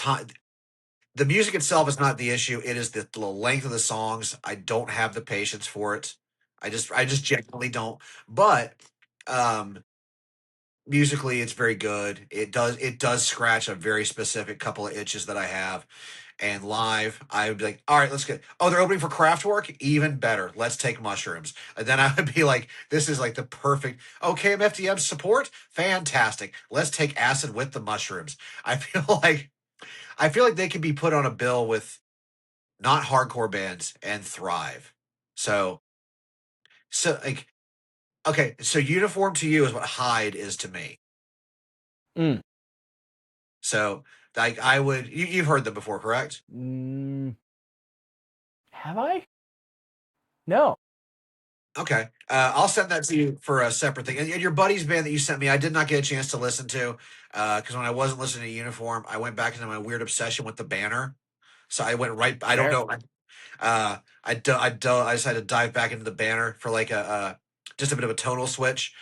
music itself is not the issue. It is the length of the songs. I don't have the patience for it. I just genuinely don't. But um musically it's very good. It does scratch a very specific couple of itches that I have. And live, I would be like, all right, let's get. Oh, they're opening for Kraftwerk, even better. Let's take mushrooms. And then I would be like, this is like the perfect. Okay, MFDM support, fantastic. Let's take acid with the mushrooms. I feel like they could be put on a bill with not hardcore bands and thrive. So, so like, okay, so Uniform to you is what Hyde is to me. Mm. So, like, you've heard them before, correct? Mm, have I? No. Okay, I'll send that to you for a separate thing. And your buddy's band that you sent me, I did not get a chance to listen to because when I wasn't listening to Uniform, I went back into my weird obsession with the banner. So I went right. I don't Fair. know. I decided to dive back into the banner for like a just a bit of a tonal switch,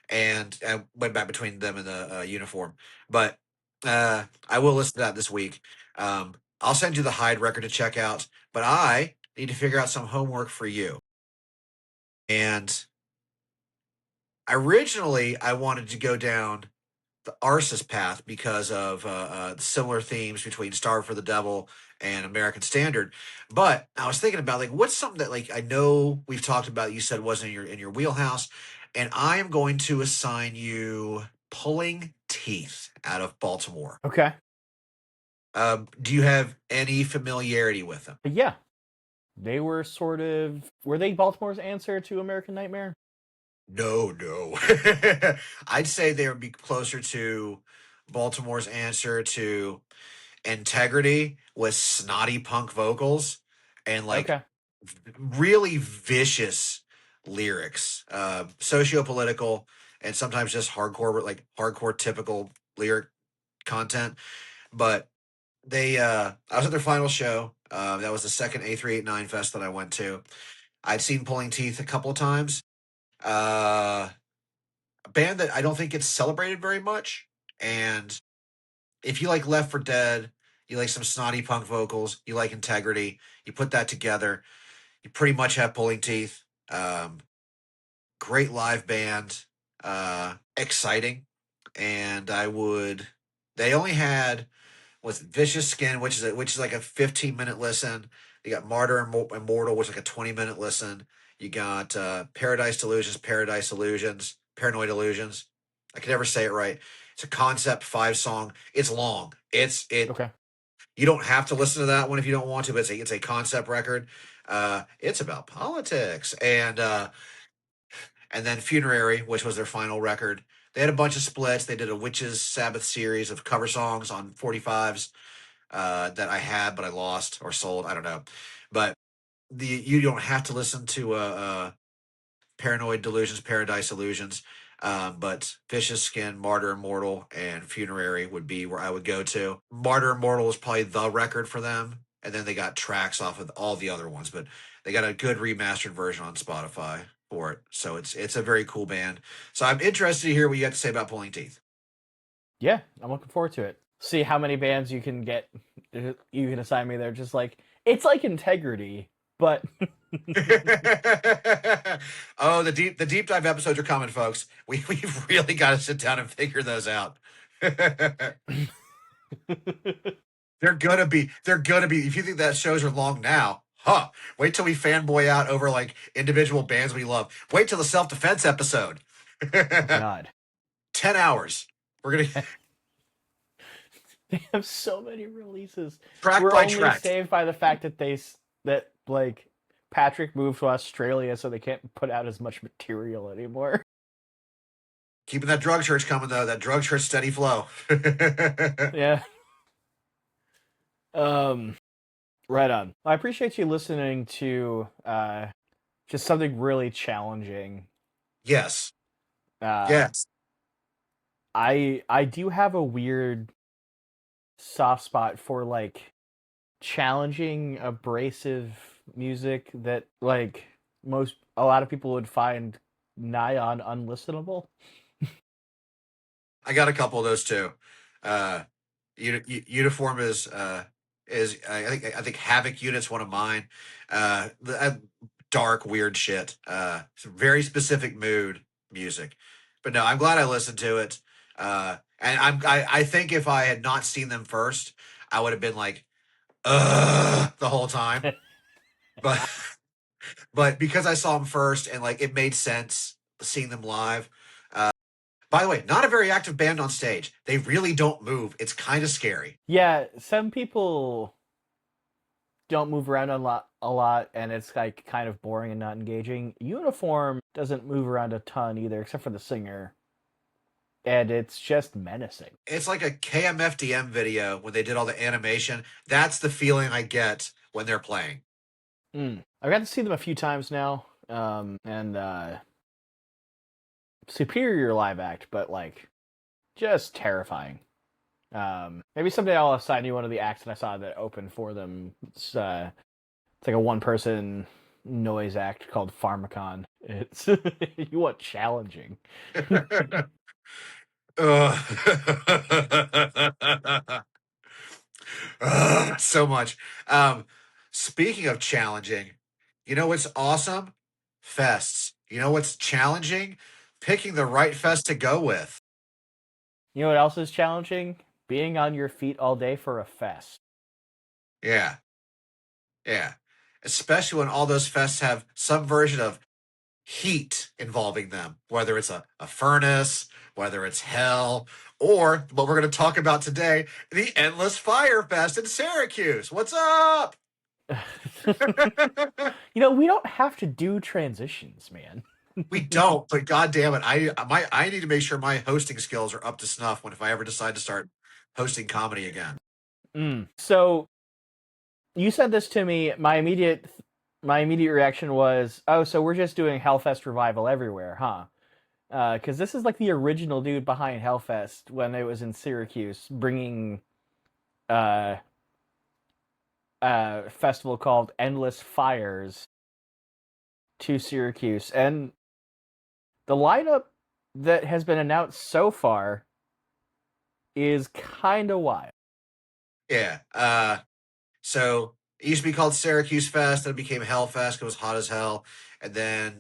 and I went back between them and the Uniform. But I will listen to that this week. I'll send you the Hyde record to check out. But I need to figure out some homework for you. And originally, I wanted to go down the Arsis path because of similar themes between Starve for the Devil and American Standard. But I was thinking about like what's something that like I know we've talked about. You said wasn't in your wheelhouse, and I am going to assign you Pulling Teeth out of Baltimore. Okay. Do you have any familiarity with them? But yeah, they were were they Baltimore's answer to American Nightmare? No, no. I'd say they would be closer to Baltimore's answer to Integrity with snotty punk vocals and like Okay. really vicious lyrics, socio-political and sometimes just hardcore, like hardcore typical lyric content. But I was at their final show. That was the second A389 Fest that I went to. I'd seen Pulling Teeth a couple of times. A band that I don't think gets celebrated very much. And if you like Left for Dead, you like some snotty punk vocals, you like Integrity, you put that together, you pretty much have Pulling Teeth. Great live band, exciting, and They only had was Vicious Skin, which is like a 15-minute listen. You got Martyr and Immortal, which is like a 20-minute listen. You got Paradise Illusions, Paranoid Illusions. I can never say it right. It's a concept 5 song. It's long. It Okay. You don't have to listen to that one if you don't want to, but it's a concept record. It's about politics. And then Funerary, which was their final record. They had a bunch of splits. They did a Witches Sabbath series of cover songs on 45s that I had, but I lost or sold. I don't know. But you don't have to listen to Paranoid Delusions, Paradise Illusions. But Vicious Skin, Martyr Immortal, and Funerary would be where I would go to. Martyr Immortal is probably the record for them. And then they got tracks off of all the other ones, but they got a good remastered version on Spotify for it. So it's a very cool band. So I'm interested to hear what you have to say about Pulling Teeth. Yeah, I'm looking forward to it. See how many bands you can get. You can assign me there. Just like it's like Integrity, but Oh, the deep dive episodes are coming, folks. We've really got to sit down and figure those out. They're gonna be. If you think that shows are long now, huh? Wait till we fanboy out over like individual bands we love. Wait till the self defense episode. oh god, 10 hours. We're gonna they have so many releases. track We're by only track. saved by the fact that that like Patrick moved to Australia, so they can't put out as much material anymore. Keeping that drug church coming though. That drug church steady flow. Yeah. Right on. I appreciate you listening to just something really challenging. Yes. Uh, Yes. I do have a weird soft spot for like challenging, abrasive music that like a lot of people would find nigh on unlistenable. I got a couple of those too. Uniform is I think Havoc Unit's one of mine. Dark weird shit. Some very specific mood music. But no, I'm glad I listened to it. And I think if I had not seen them first, I would have been like, the whole time. But but because I saw them first and like it made sense seeing them live. By the way, not a very active band on stage. They really don't move. It's kind of scary. Yeah, some people don't move around a lot, and it's like kind of boring and not engaging. Uniform doesn't move around a ton either, except for the singer, and it's just menacing. It's like a KMFDM video when they did all the animation. That's the feeling I get when they're playing. I've got to see them a few times now, and superior live act, but like just terrifying. Maybe someday I'll assign you one of the acts that I saw that opened for them. It's like a one-person noise act called Pharmacon. It's you want challenging. So much. Speaking of challenging, you know what's awesome? Fests. You know what's challenging? Picking the right fest to go with. You know what else is challenging? Being on your feet all day for a fest. Yeah. Yeah. Especially when all those fests have some version of heat involving them, whether it's a furnace, whether it's hell, or what we're going to talk about today, the Endless Fire Fest in Syracuse. What's up? We don't have to do transitions, man. We don't, but God damn it, I need to make sure my hosting skills are up to snuff when if I ever decide to start hosting comedy again. So you said this to me. My immediate reaction was, "Oh, so we're just doing Hellfest Revival everywhere, huh?" Because this is like the original dude behind Hellfest when it was in Syracuse, bringing a festival called Endless Fires to Syracuse, and the lineup that has been announced so far is kind of wild. Yeah. So it used to be called Syracuse Fest, then it became Hellfest because it was hot as hell. And then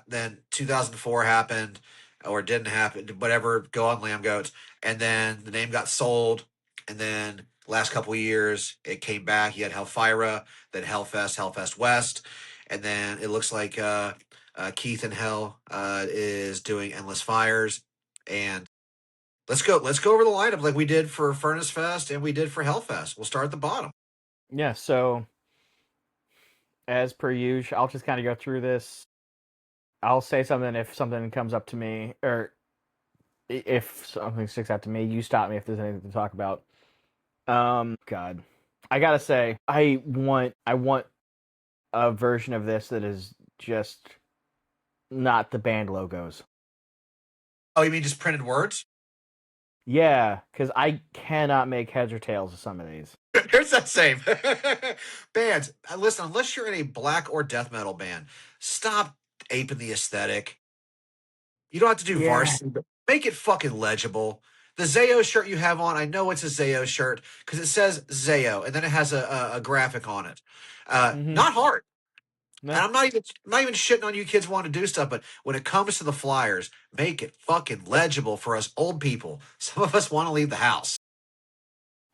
then 2004 happened, or it didn't happen, whatever, go on Lamb Goats. And then the name got sold. And then last couple of years, it came back. You had Hellfira, then Hellfest, Hellfest West. And then it looks like Keith and Hell is doing Endless Fires. And let's go over the lineup like we did for Furnace Fest and we did for Hellfest. We'll start at the bottom. Yeah, so as per usual, I'll just kind of go through this. I'll say something if something comes up to me, or if something sticks out to me. You stop me if there's anything to talk about. God, I gotta say, I want a version of this that is just not the band logos. Oh, you mean just printed words? Yeah, because I cannot make heads or tails of some of these. Here's that same bands. Listen, unless you're in a black or death metal band, stop aping the aesthetic. You don't have to do Yeah. varsity, but make it fucking legible. The Zayo shirt you have on, I know it's a Zayo shirt because it says Zayo and then it has a graphic on it. Mm-hmm. Not hard. And No. I'm not even shitting on you kids wanting to do stuff, but when it comes to the flyers, make it fucking legible for us old people. Some of us want to leave the house.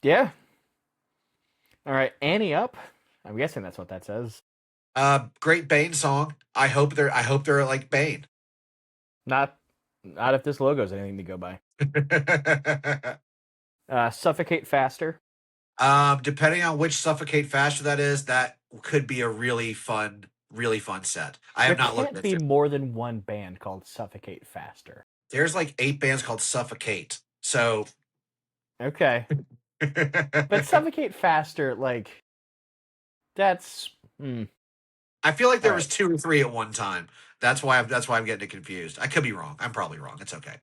Yeah. All right. Annie up. I'm guessing that's what that says. Great Bane song. I hope they're like Bane. Not, not if this logo's anything to go by. Suffocate faster. Depending on which Suffocate Faster that is, that could be a really fun set. I There have not looked can't at be it. more than one band called Suffocate faster. There's like 8 bands called Suffocate. So Okay, but Suffocate faster, like that's I feel like all there was right. 2 or 3 at one time. That's why I'm getting it confused. I could be wrong. I'm probably wrong. It's okay.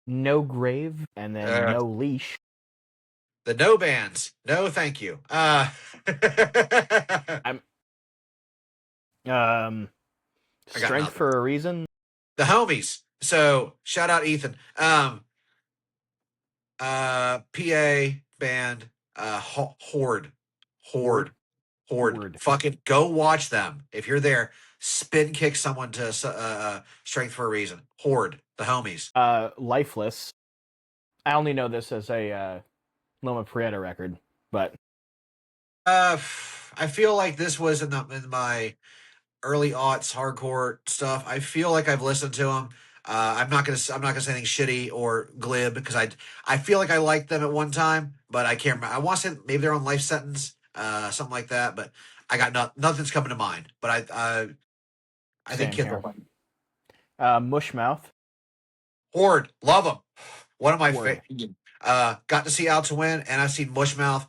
No grave and then Uh, no leash. the no bands. No, thank you. I I'm got strength nothing. for a reason. The homies. So shout out Ethan. PA band. Horde. Horde. Horde. Horde. Horde. Fucking go watch them. If you're there, spin kick someone to strength for a reason. Horde. The homies. Lifeless. I only know this as a Loma Prieta record, but I feel like this was in my early aughts hardcore stuff. I feel like I've listened to them. I'm not gonna say anything shitty or glib because I feel like I liked them at one time, but I can't remember. I want to say maybe they're on life sentence, something like that. But I got nothing's coming to mind. But I think same kids here. will like Mushmouth. Horde, love them. One of my Horde. got to see Out to Win, and I've seen Mushmouth.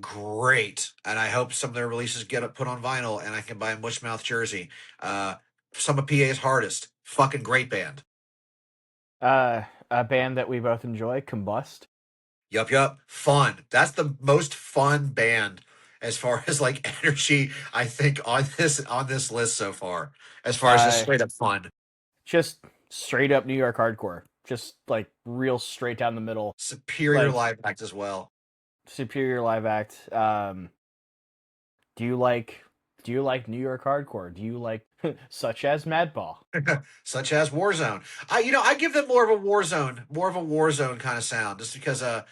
Great, and I hope some of their releases get put on vinyl, and I can buy a Mushmouth jersey. Some of PA's hardest, fucking great band. A band that we both enjoy, Combust. Yup, fun. That's the most fun band as far as like energy. I think on this list so far, as far as just Uh, straight up fun. just straight up New York hardcore. Just like real straight down the middle. Superior Like live act as well. superior live act. Do you like New York hardcore? Do you like such as Madball? Such as Warzone. I give them more of a Warzone kind of sound, just because I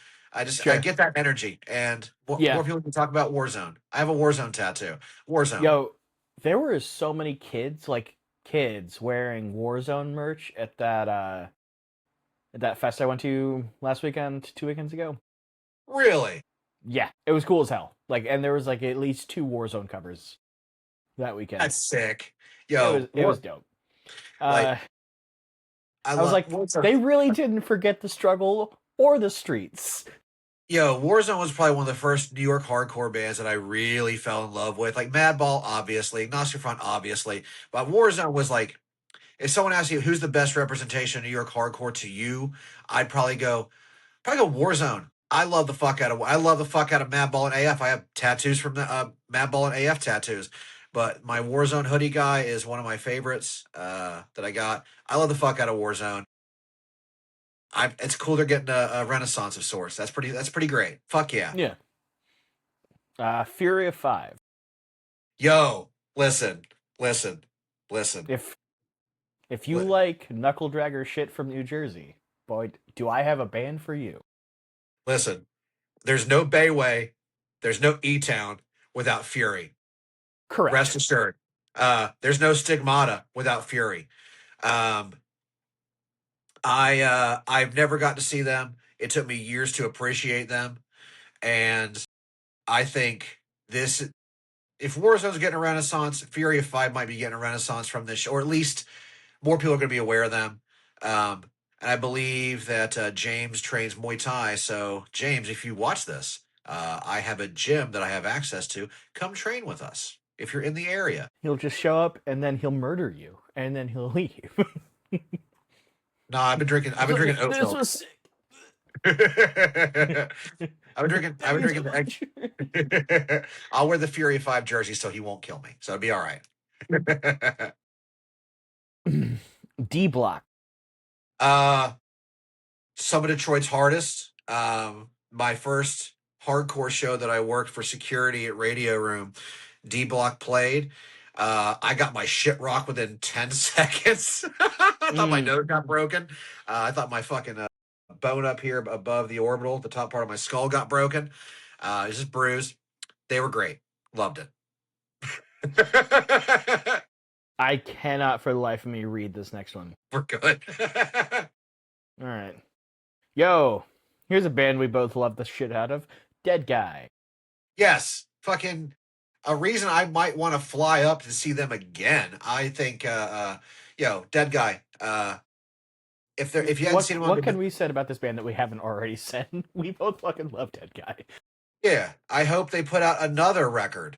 Sure. get that energy, and more Yeah. people can talk about Warzone. I have a Warzone tattoo. Warzone. Yo, there were so many kids wearing Warzone merch at that fest I went to last weekend, 2 weekends ago. Really? Yeah, it was cool as hell. Like, and there was like at least 2 Warzone covers that weekend. That's sick. It was Yo, it was dope. like Uh, I I was love like, Warzone. they really didn't forget the struggle or the streets. Yo, Warzone was probably one of the first New York hardcore bands that I really fell in love with. Like Madball, obviously, Agnostic Front, obviously, but Warzone was like, if someone asks you who's the best representation of New York hardcore to you, I'd probably go Warzone. I love the fuck out of Madball and AF. I have tattoos from the Madball and AF tattoos, but my Warzone hoodie guy is one of my favorites that I got. I love the fuck out of Warzone. It's cool they're getting a renaissance of sorts. That's pretty great. Fuck yeah. Yeah. Fury of Five. Yo, listen, listen, listen, If you li- like knuckle dragger shit from New Jersey, boy, do I have a band for you. listen. There's no Bayway, there's no E Town without Fury. Rest Correct. assured. There's no Stigmata without Fury. Um, I've never got to see them. It took me years to appreciate them, and I think this. if Warzone's getting a renaissance, Fury of 5 might be getting a renaissance from this show, or at least more people are going to be aware of them. And I believe that James trains Muay Thai. So, James, if you watch this, I have a gym that I have access to. Come train with us if you're in the area. He'll just show up and then he'll murder you and then he'll leave. No, I've been drinking. I've been drinking oat This milk. was sick. I've been drinking. I've been drinking the egg. I'll wear the Fury of 5 jersey so he won't kill me. So it'll be all right. D Block. Some of Detroit's hardest. My first hardcore show that I worked for security at Radio Room, D Block played. I got my shit rocked within 10 seconds. I thought my nose got broken. I thought my fucking bone up here above the orbital, the top part of my skull, got broken. It was just bruised. They were great. Loved it. I cannot for the life of me read this next one. We're good. All right. Yo, here's a band we both love the shit out of. Dead Guy. Yes. Fucking a reason I might want to fly up to see them again. I think Dead Guy. If you hadn't seen them what can we say about this band that we haven't already said? We both fucking love Dead Guy. Yeah, I hope they put out another record.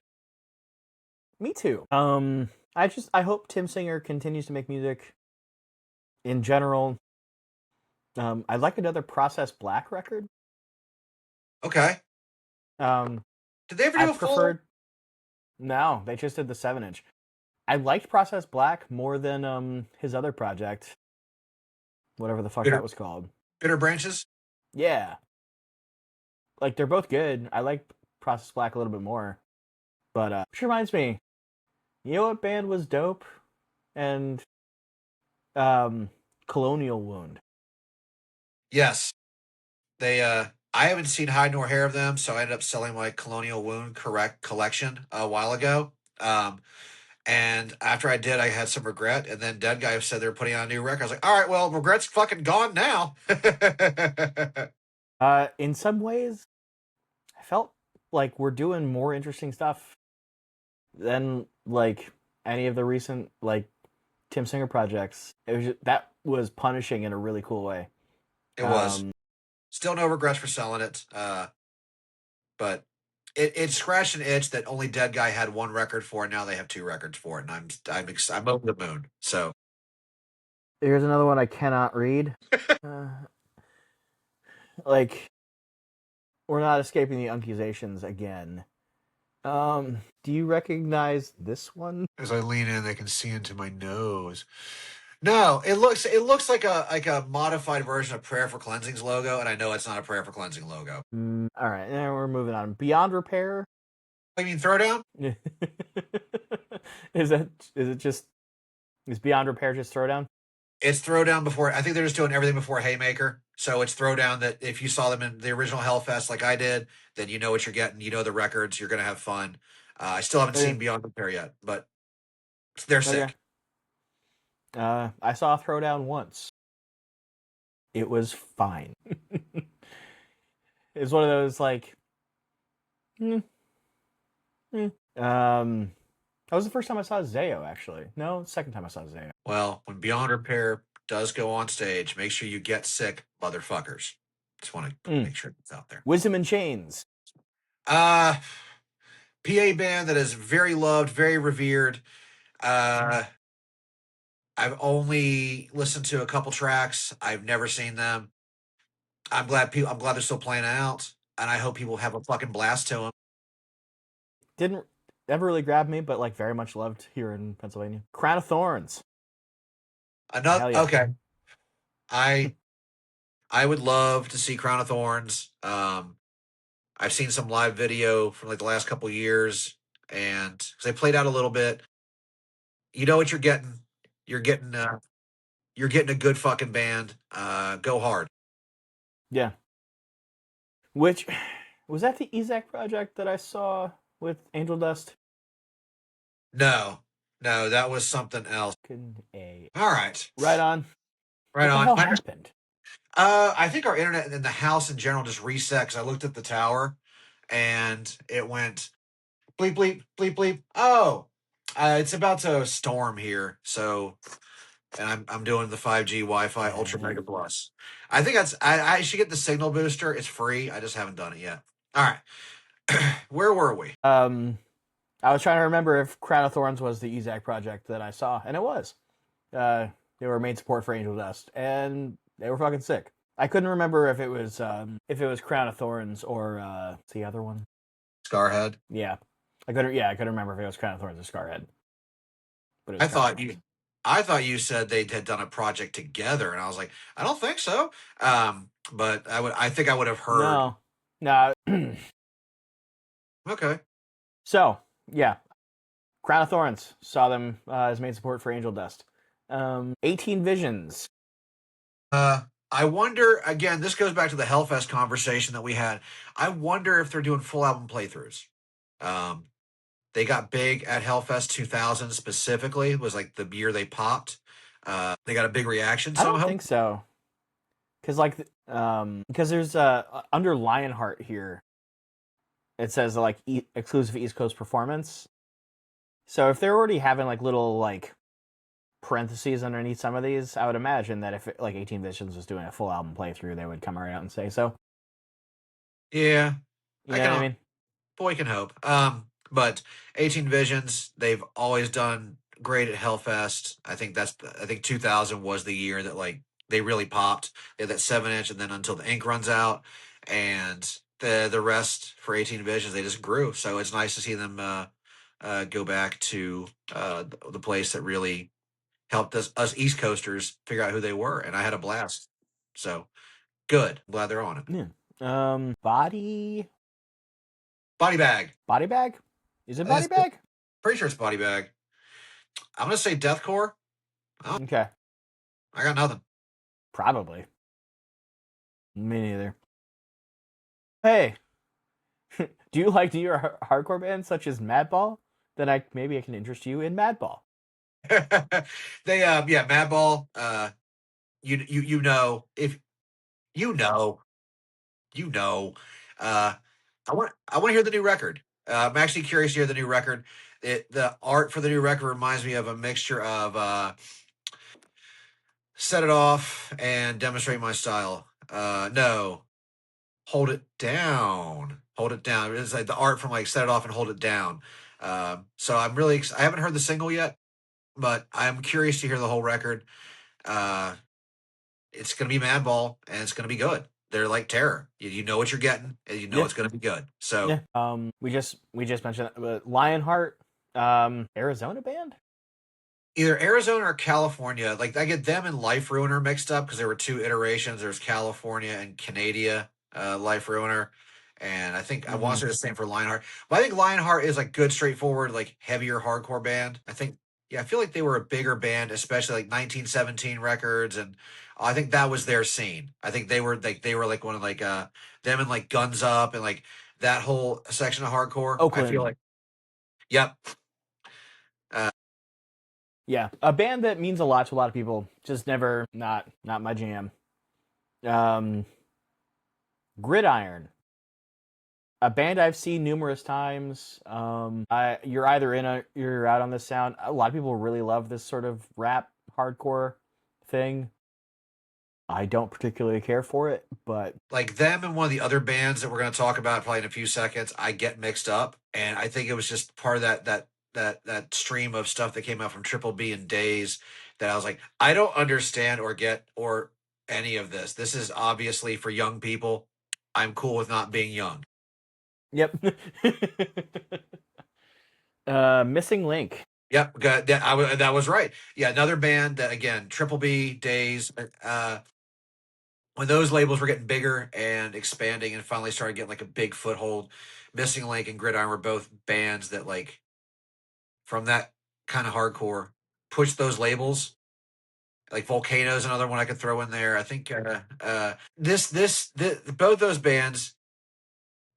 Me too. I hope Tim Singer continues to make music. In general, I'd like another Process Black record. Okay. Did they ever do a full? No, they just did the 7-inch. I liked Process Black more than his other project. Whatever the fuck that was called. Bitter Branches? Yeah. Like, they're both good. I like Process Black a little bit more. But, which reminds me, you know what band was dope? And, Colonial Wound. Yes. They, I haven't seen Hide Nor Hair of them, so I ended up selling my Colonial Wound collection a while ago. And after I did, I had some regret. And then Dead Guy said they were putting out a new record. I was like, all right, well, regret's fucking gone now. In some ways, I felt like we're doing more interesting stuff than like any of the recent like Tim Singer projects. That was punishing in a really cool way. It was. Still no regrets for selling it. But it scratched an itch that only Dead Guy had one record for, and now they have 2 records for it, and I'm over the moon. So here's another one I cannot read. Like, we're not escaping the accusations again. Do you recognize this one? As I lean in, they can see into my nose. No, it looks like a modified version of Prayer for Cleansing's logo, and I know it's not a Prayer for Cleansing logo. All right, now we're moving on. Beyond Repair. I mean, Throwdown. Is Beyond Repair just Throwdown? It's Throwdown before. I think they're just doing everything before Haymaker. So it's Throwdown that if you saw them in the original Hellfest like I did, then you know what you're getting. You know the records. You're gonna have fun. I still haven't seen Beyond Repair yet, but they're sick. I saw Throwdown once. It was fine. It's one of those like. That was the first time I saw Zayo, actually. No, second time I saw Zayo. Well, when Beyond Repair does go on stage, make sure you get sick, motherfuckers. Just want to make sure it's out there. Wisdom in Chains. PA band that is very loved, very revered. I've only listened to a couple tracks. I've never seen them. I'm glad they're still playing out, and I hope people have a fucking blast to them. Didn't ever really grab me, but like very much loved here in Pennsylvania. Crown of Thorns. Okay. I would love to see Crown of Thorns. I've seen some live video from like the last couple of years, and because they played out a little bit, you know what you're getting. You're getting a good fucking band. Go hard. Yeah. Which was that the Ezek project that I saw with Angel Dust? No, that was something else. All right. Right on. Right on. What the hell happened? I think our internet and the house in general just reset because I looked at the tower and it went Bleep bleep bleep bleep. Oh, it's about to storm here, so and I'm doing the 5G Wi-Fi Ultra Mega Plus. I think I should get the signal booster. It's free. I just haven't done it yet. All right, where were we? I was trying to remember if Crown of Thorns was the EZAC project that I saw, and it was. They were main support for Angel Dust, and they were fucking sick. I couldn't remember if it was Crown of Thorns or the other one. Scarhead. Yeah, I couldn't remember if it was Crown of Thorns or Scarhead. But it was I Crown of thought Thorns. I thought you said they had done a project together, and I was like, I don't think so. But I think I would have heard. No. Okay. So yeah, Crown of Thorns saw them as main support for Angel Dust. 18 Visions. I wonder again. This goes back to the Hellfest conversation that we had. I wonder if they're doing full album playthroughs. Um, they got big at Hellfest 2000 specifically. It was like the year they popped. They got a big reaction I don't somehow. think so, because there's under Lionheart here. It says like exclusive East Coast performance. So if they're already having like little like parentheses underneath some of these, I would imagine that if like 18 Visions was doing a full album playthrough, they would come right out and say so. Yeah, You I know what I can. mean? Boy can hope. But 18 Visions, they've always done great at Hellfest. I think 2000 was the year that like they really popped. They had that 7 inch, and then until the ink runs out, and the rest for 18 Visions, they just grew. So it's nice to see them go back to the place that really helped us East Coasters figure out who they were, and I had a blast. So good. Glad they're on it. Yeah. Body Body bag. body bag. Is it body bag? Pretty sure it's body bag. I'm gonna say deathcore. Okay, I got nothing. probably. Me neither. Hey, do you like your hardcore bands such as Madball? Then maybe I can interest you in Madball. They yeah, Madball. You know if you know you know. Uh, I want to hear the new record. I'm actually curious to hear the new record. The art for the new record reminds me of a mixture of Set It Off and Demonstrate My Style. No, Hold It Down. Hold It Down. It's like the art from like Set It Off and Hold It Down. So I'm really I haven't heard the single yet, but I'm curious to hear the whole record. Uh, it's going to be Madball, and it's going to be good. They're like Terror. You know what you're getting, and you know Yeah. it's going to be good. So Yeah. We just mentioned that, but Lionheart, Arizona band. either Arizona or California. Like I get them and Life Ruiner mixed up because there were two iterations. There's California and Canada Life Ruiner, and I think I want to say the same for Lionheart. But I think Lionheart is like good, straightforward, like heavier hardcore band. I think yeah, I feel like they were a bigger band, especially like 1917 records, and I think that was their scene. I think they were like one of like them and like Guns Up and like that whole section of hardcore. I feel Oakland. like yep. Yeah, a band that means a lot to a lot of people. Just never not my jam. Um, Gridiron, a band I've seen numerous times. You're either in you're out on this sound. A lot of people really love this sort of rap hardcore thing. I don't particularly care for it, but Like them and one of the other bands that we're going to talk about probably in a few seconds, I get mixed up, and I think it was just part of that stream of stuff that came out from Triple B and Days that I was like, I don't understand or get or any of this. This is obviously for young people. I'm cool with not being young. yep. Missing Link. Yep, that was right. Yeah, another band that again, Triple B, Days. When those labels were getting bigger and expanding and finally started getting like a big foothold, Missing Link and Gridiron were both bands that like from that kind of hardcore pushed those labels. Like Volcano's another one I could throw in there. I think this both those bands,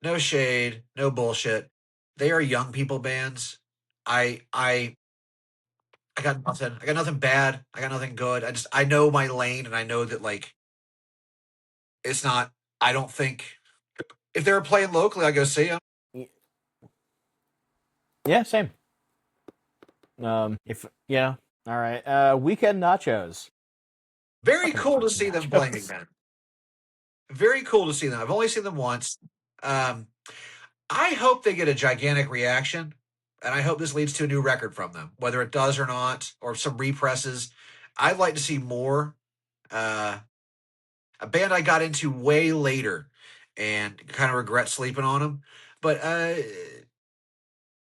no shade, no bullshit. They are young people bands. I I I got nothing. I got nothing bad. I got nothing good. I know my lane and I know that like it's not. I don't think if they were playing locally, I go see them. Yeah, same. If yeah, all right. Weekend nachos. Very Fucking love cool to weekend see them playing nachos. again. Very cool to see them. I've only seen them once. Um, I hope they get a gigantic reaction, and I hope this leads to a new record from them, whether it does or not, or some represses. I'd like to see more. Uh, a band I got into way later, and kind of regret sleeping on them. But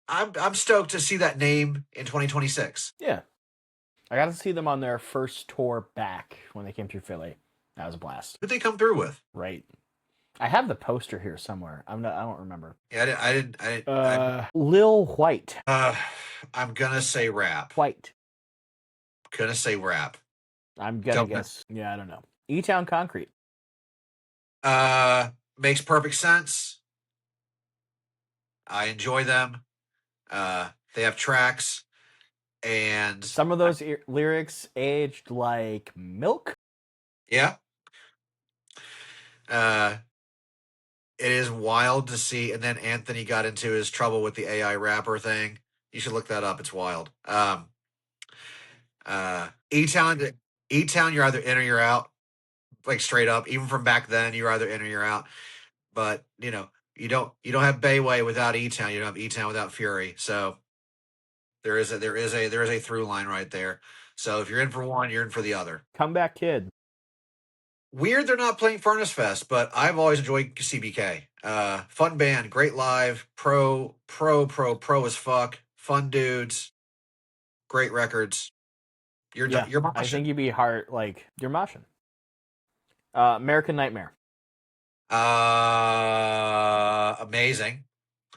I'm stoked to see that name in 2026. Yeah, I got to see them on their first tour back when they came through Philly. That was a blast. Who'd they come through with? Right. I have the poster here somewhere. I don't remember. Yeah, Lil White. I'm gonna say rap. White. Gonna say rap. I'm gonna Don't know. guess. Yeah, I don't know. E-Town Concrete. Makes perfect sense. I enjoy them. They have tracks, and Some of those lyrics aged like milk. yeah, uh, it is wild to see. And then Anthony got into his trouble with the AI rapper thing. You should look that up. It's wild. E Town, E Town, you're either in or you're out. Like straight up. Even from back then, you're either in or you're out. But you don't have Bayway without E Town. You don't have E Town without Fury. So there is a through line right there. So if you're in for one, you're in for the other. Comeback Kid. Weird they're not playing Furnace Fest, but I've always enjoyed CBK. Fun band, great live, pro as fuck, fun dudes, great records. You're Yeah, you're I think moshing. you'd be hard like you're moshing. American Nightmare. Amazing.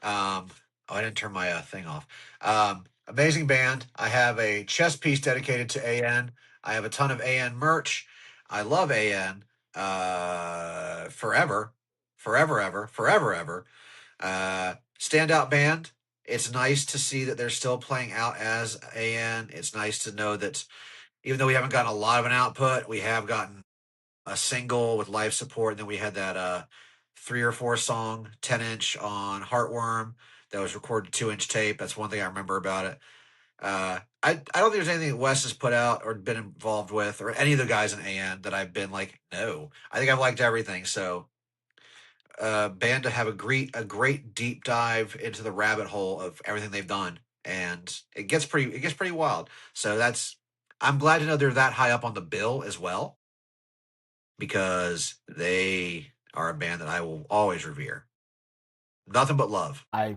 I didn't turn my thing off. Amazing band. I have a chess piece dedicated to AN. I have a ton of AN merch. I love AN. Forever, forever, ever, forever, ever. Standout band. It's nice to see that they're still playing out as AN. It's nice to know that even though we haven't gotten a lot of an output, we have gotten a single with live support. And then we had that 3 or 4 song 10-inch on Heartworm that was recorded 2-inch tape. That's one thing I remember about it. I don't think there's anything that Wes has put out or been involved with or any of the guys in AN that I've been like, no. I think I've liked everything. So band to have a great deep dive into the rabbit hole of everything they've done. And it gets pretty wild. So I'm glad to know they're that high up on the bill as well, because they are a band that I will always revere. Nothing but love. I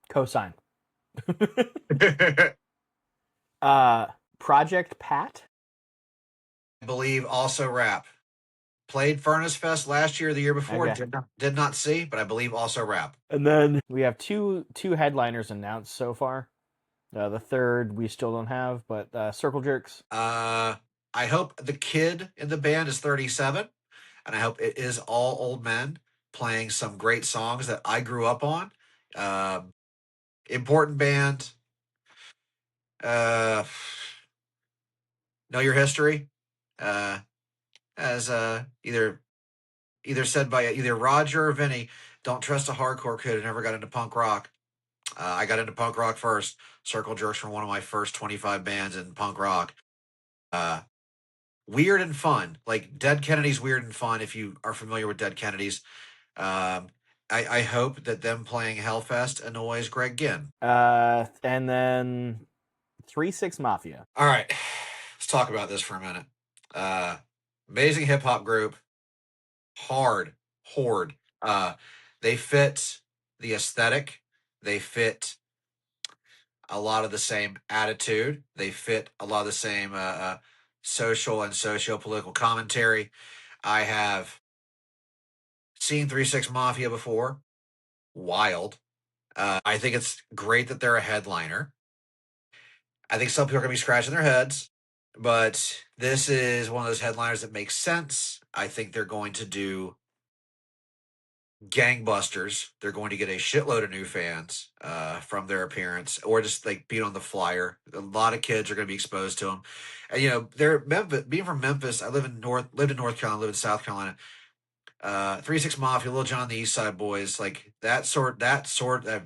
co-sign. I Project Pat. believe also rap. Played Furnace Fest last year, the year before. Okay. Did not see, but I believe also rap. And then we have two headliners announced so far. The third we still don't have, but Circle Jerks. I hope the kid in the band is 37, and I hope it is all old men playing some great songs that I grew up on. Important band. Uh, know your history. As either said by either Roger or Vinny, don't trust a hardcore kid who never got into punk rock. I got into punk rock first. Circle Jerks were one of my first 25 bands in punk rock. Uh, Weird and fun. Like Dead Kennedys, weird and fun. If you are familiar with Dead Kennedys, I hope that them playing Hellfest annoys Greg Ginn. And then 3-6 Mafia. All right, let's talk about this for a minute. Amazing hip hop group, hard, horde. They fit the aesthetic. They fit a lot of the same attitude. They fit a lot of the same social and socio-political commentary. I have seen 3-6 Mafia before. Wild. I think it's great that they're a headliner. I think some people are going to be scratching their heads, but this is one of those headliners that makes sense. I think they're going to do gangbusters. They're going to get a shitload of new fans from their appearance, or just like being on the flyer. A lot of kids are going to be exposed to them, and they're Memphis. Being from Memphis, lived in North Carolina, live in South Carolina. 3 6 Mafia, Little John, the East Side Boys, like that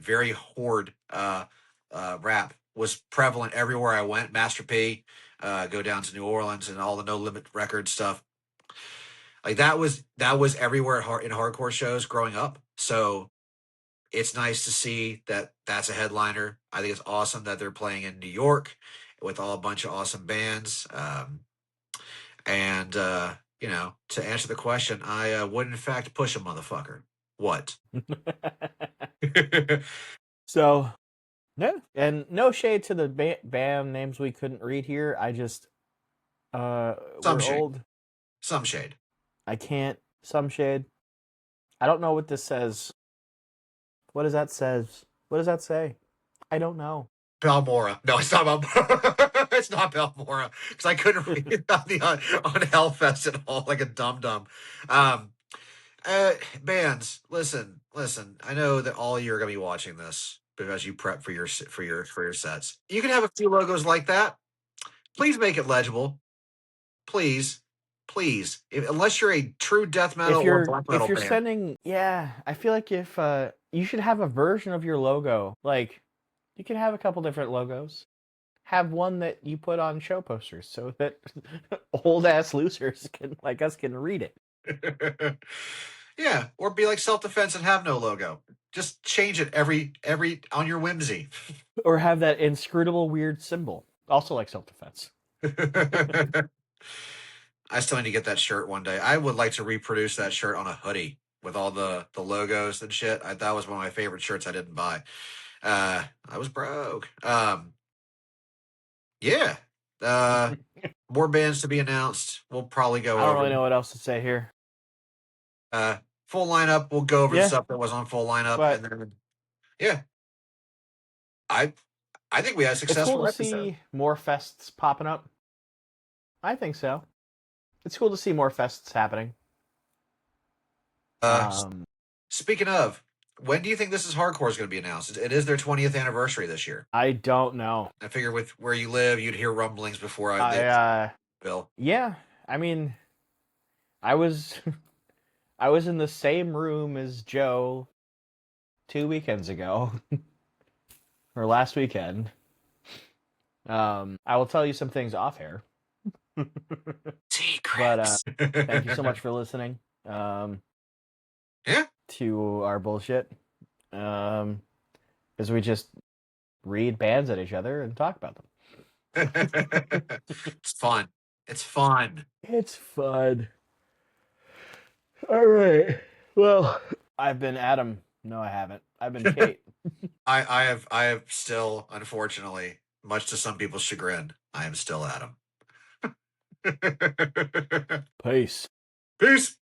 very horde rap was prevalent everywhere I went. Master P, go down to New Orleans and all the No Limit Record stuff. Like that was everywhere in hardcore shows growing up. So it's nice to see that that's a headliner. I think it's awesome that they're playing in New York with all a bunch of awesome bands. And to answer the question, I would in fact push a motherfucker. What? So, yeah, and no shade to the band names we couldn't read here. I just, Some we're shade. old. Some shade. I can't. Some shade. I don't know what this says. What does that says? What does that say? I don't know. Balmora. No, it's not Balmora. It's not Balmora because I couldn't read it on Hellfest at all, like a dum dum. Um, bands, listen. I know that all you are going to be watching this because you prep for your sets. You can have a few logos like that. Please make it legible. Please. Unless you're a true death metal If or you're black if metal you're band. sending, yeah, I feel like if you should have a version of your logo. Like you can have a couple different logos. Have one that you put on show posters so that old ass losers can like us can read it. Yeah, or be like Self Defense and have no logo. Just change it every on your whimsy. Or have that inscrutable weird symbol. Also like self defense. I still need to get that shirt one day. I would like to reproduce that shirt on a hoodie with all the logos and shit. That was one of my favorite shirts I didn't buy. I was broke. Yeah. Uh, more bands to be announced. We'll probably go I don't over. really know what else to say here. Full lineup. We'll go over the Yeah, stuff that was on full lineup, and but then yeah, I I think we had a it's cool successful to episode. see more fests popping up. I think so. It's cool to see more fests happening. Uh, Um, Speaking of, when do you think This Is Hardcore is going to be announced? It is their 20th anniversary this year. I don't know. I figure with where you live, you'd hear rumblings before I Bill. yeah. I mean, I was I was in the same room as Joe 2 weekends ago or last weekend. I will tell you some things off air. But Secrets. thank you so much for listening. Yeah. To our bullshit. Because we just read bands at each other and talk about them. It's fun. It's fun. It's fun. All right. Well, I've been Adam. No, I haven't. I've been Kate. I have still, unfortunately, much to some people's chagrin, I am still Adam. Peace. Peace.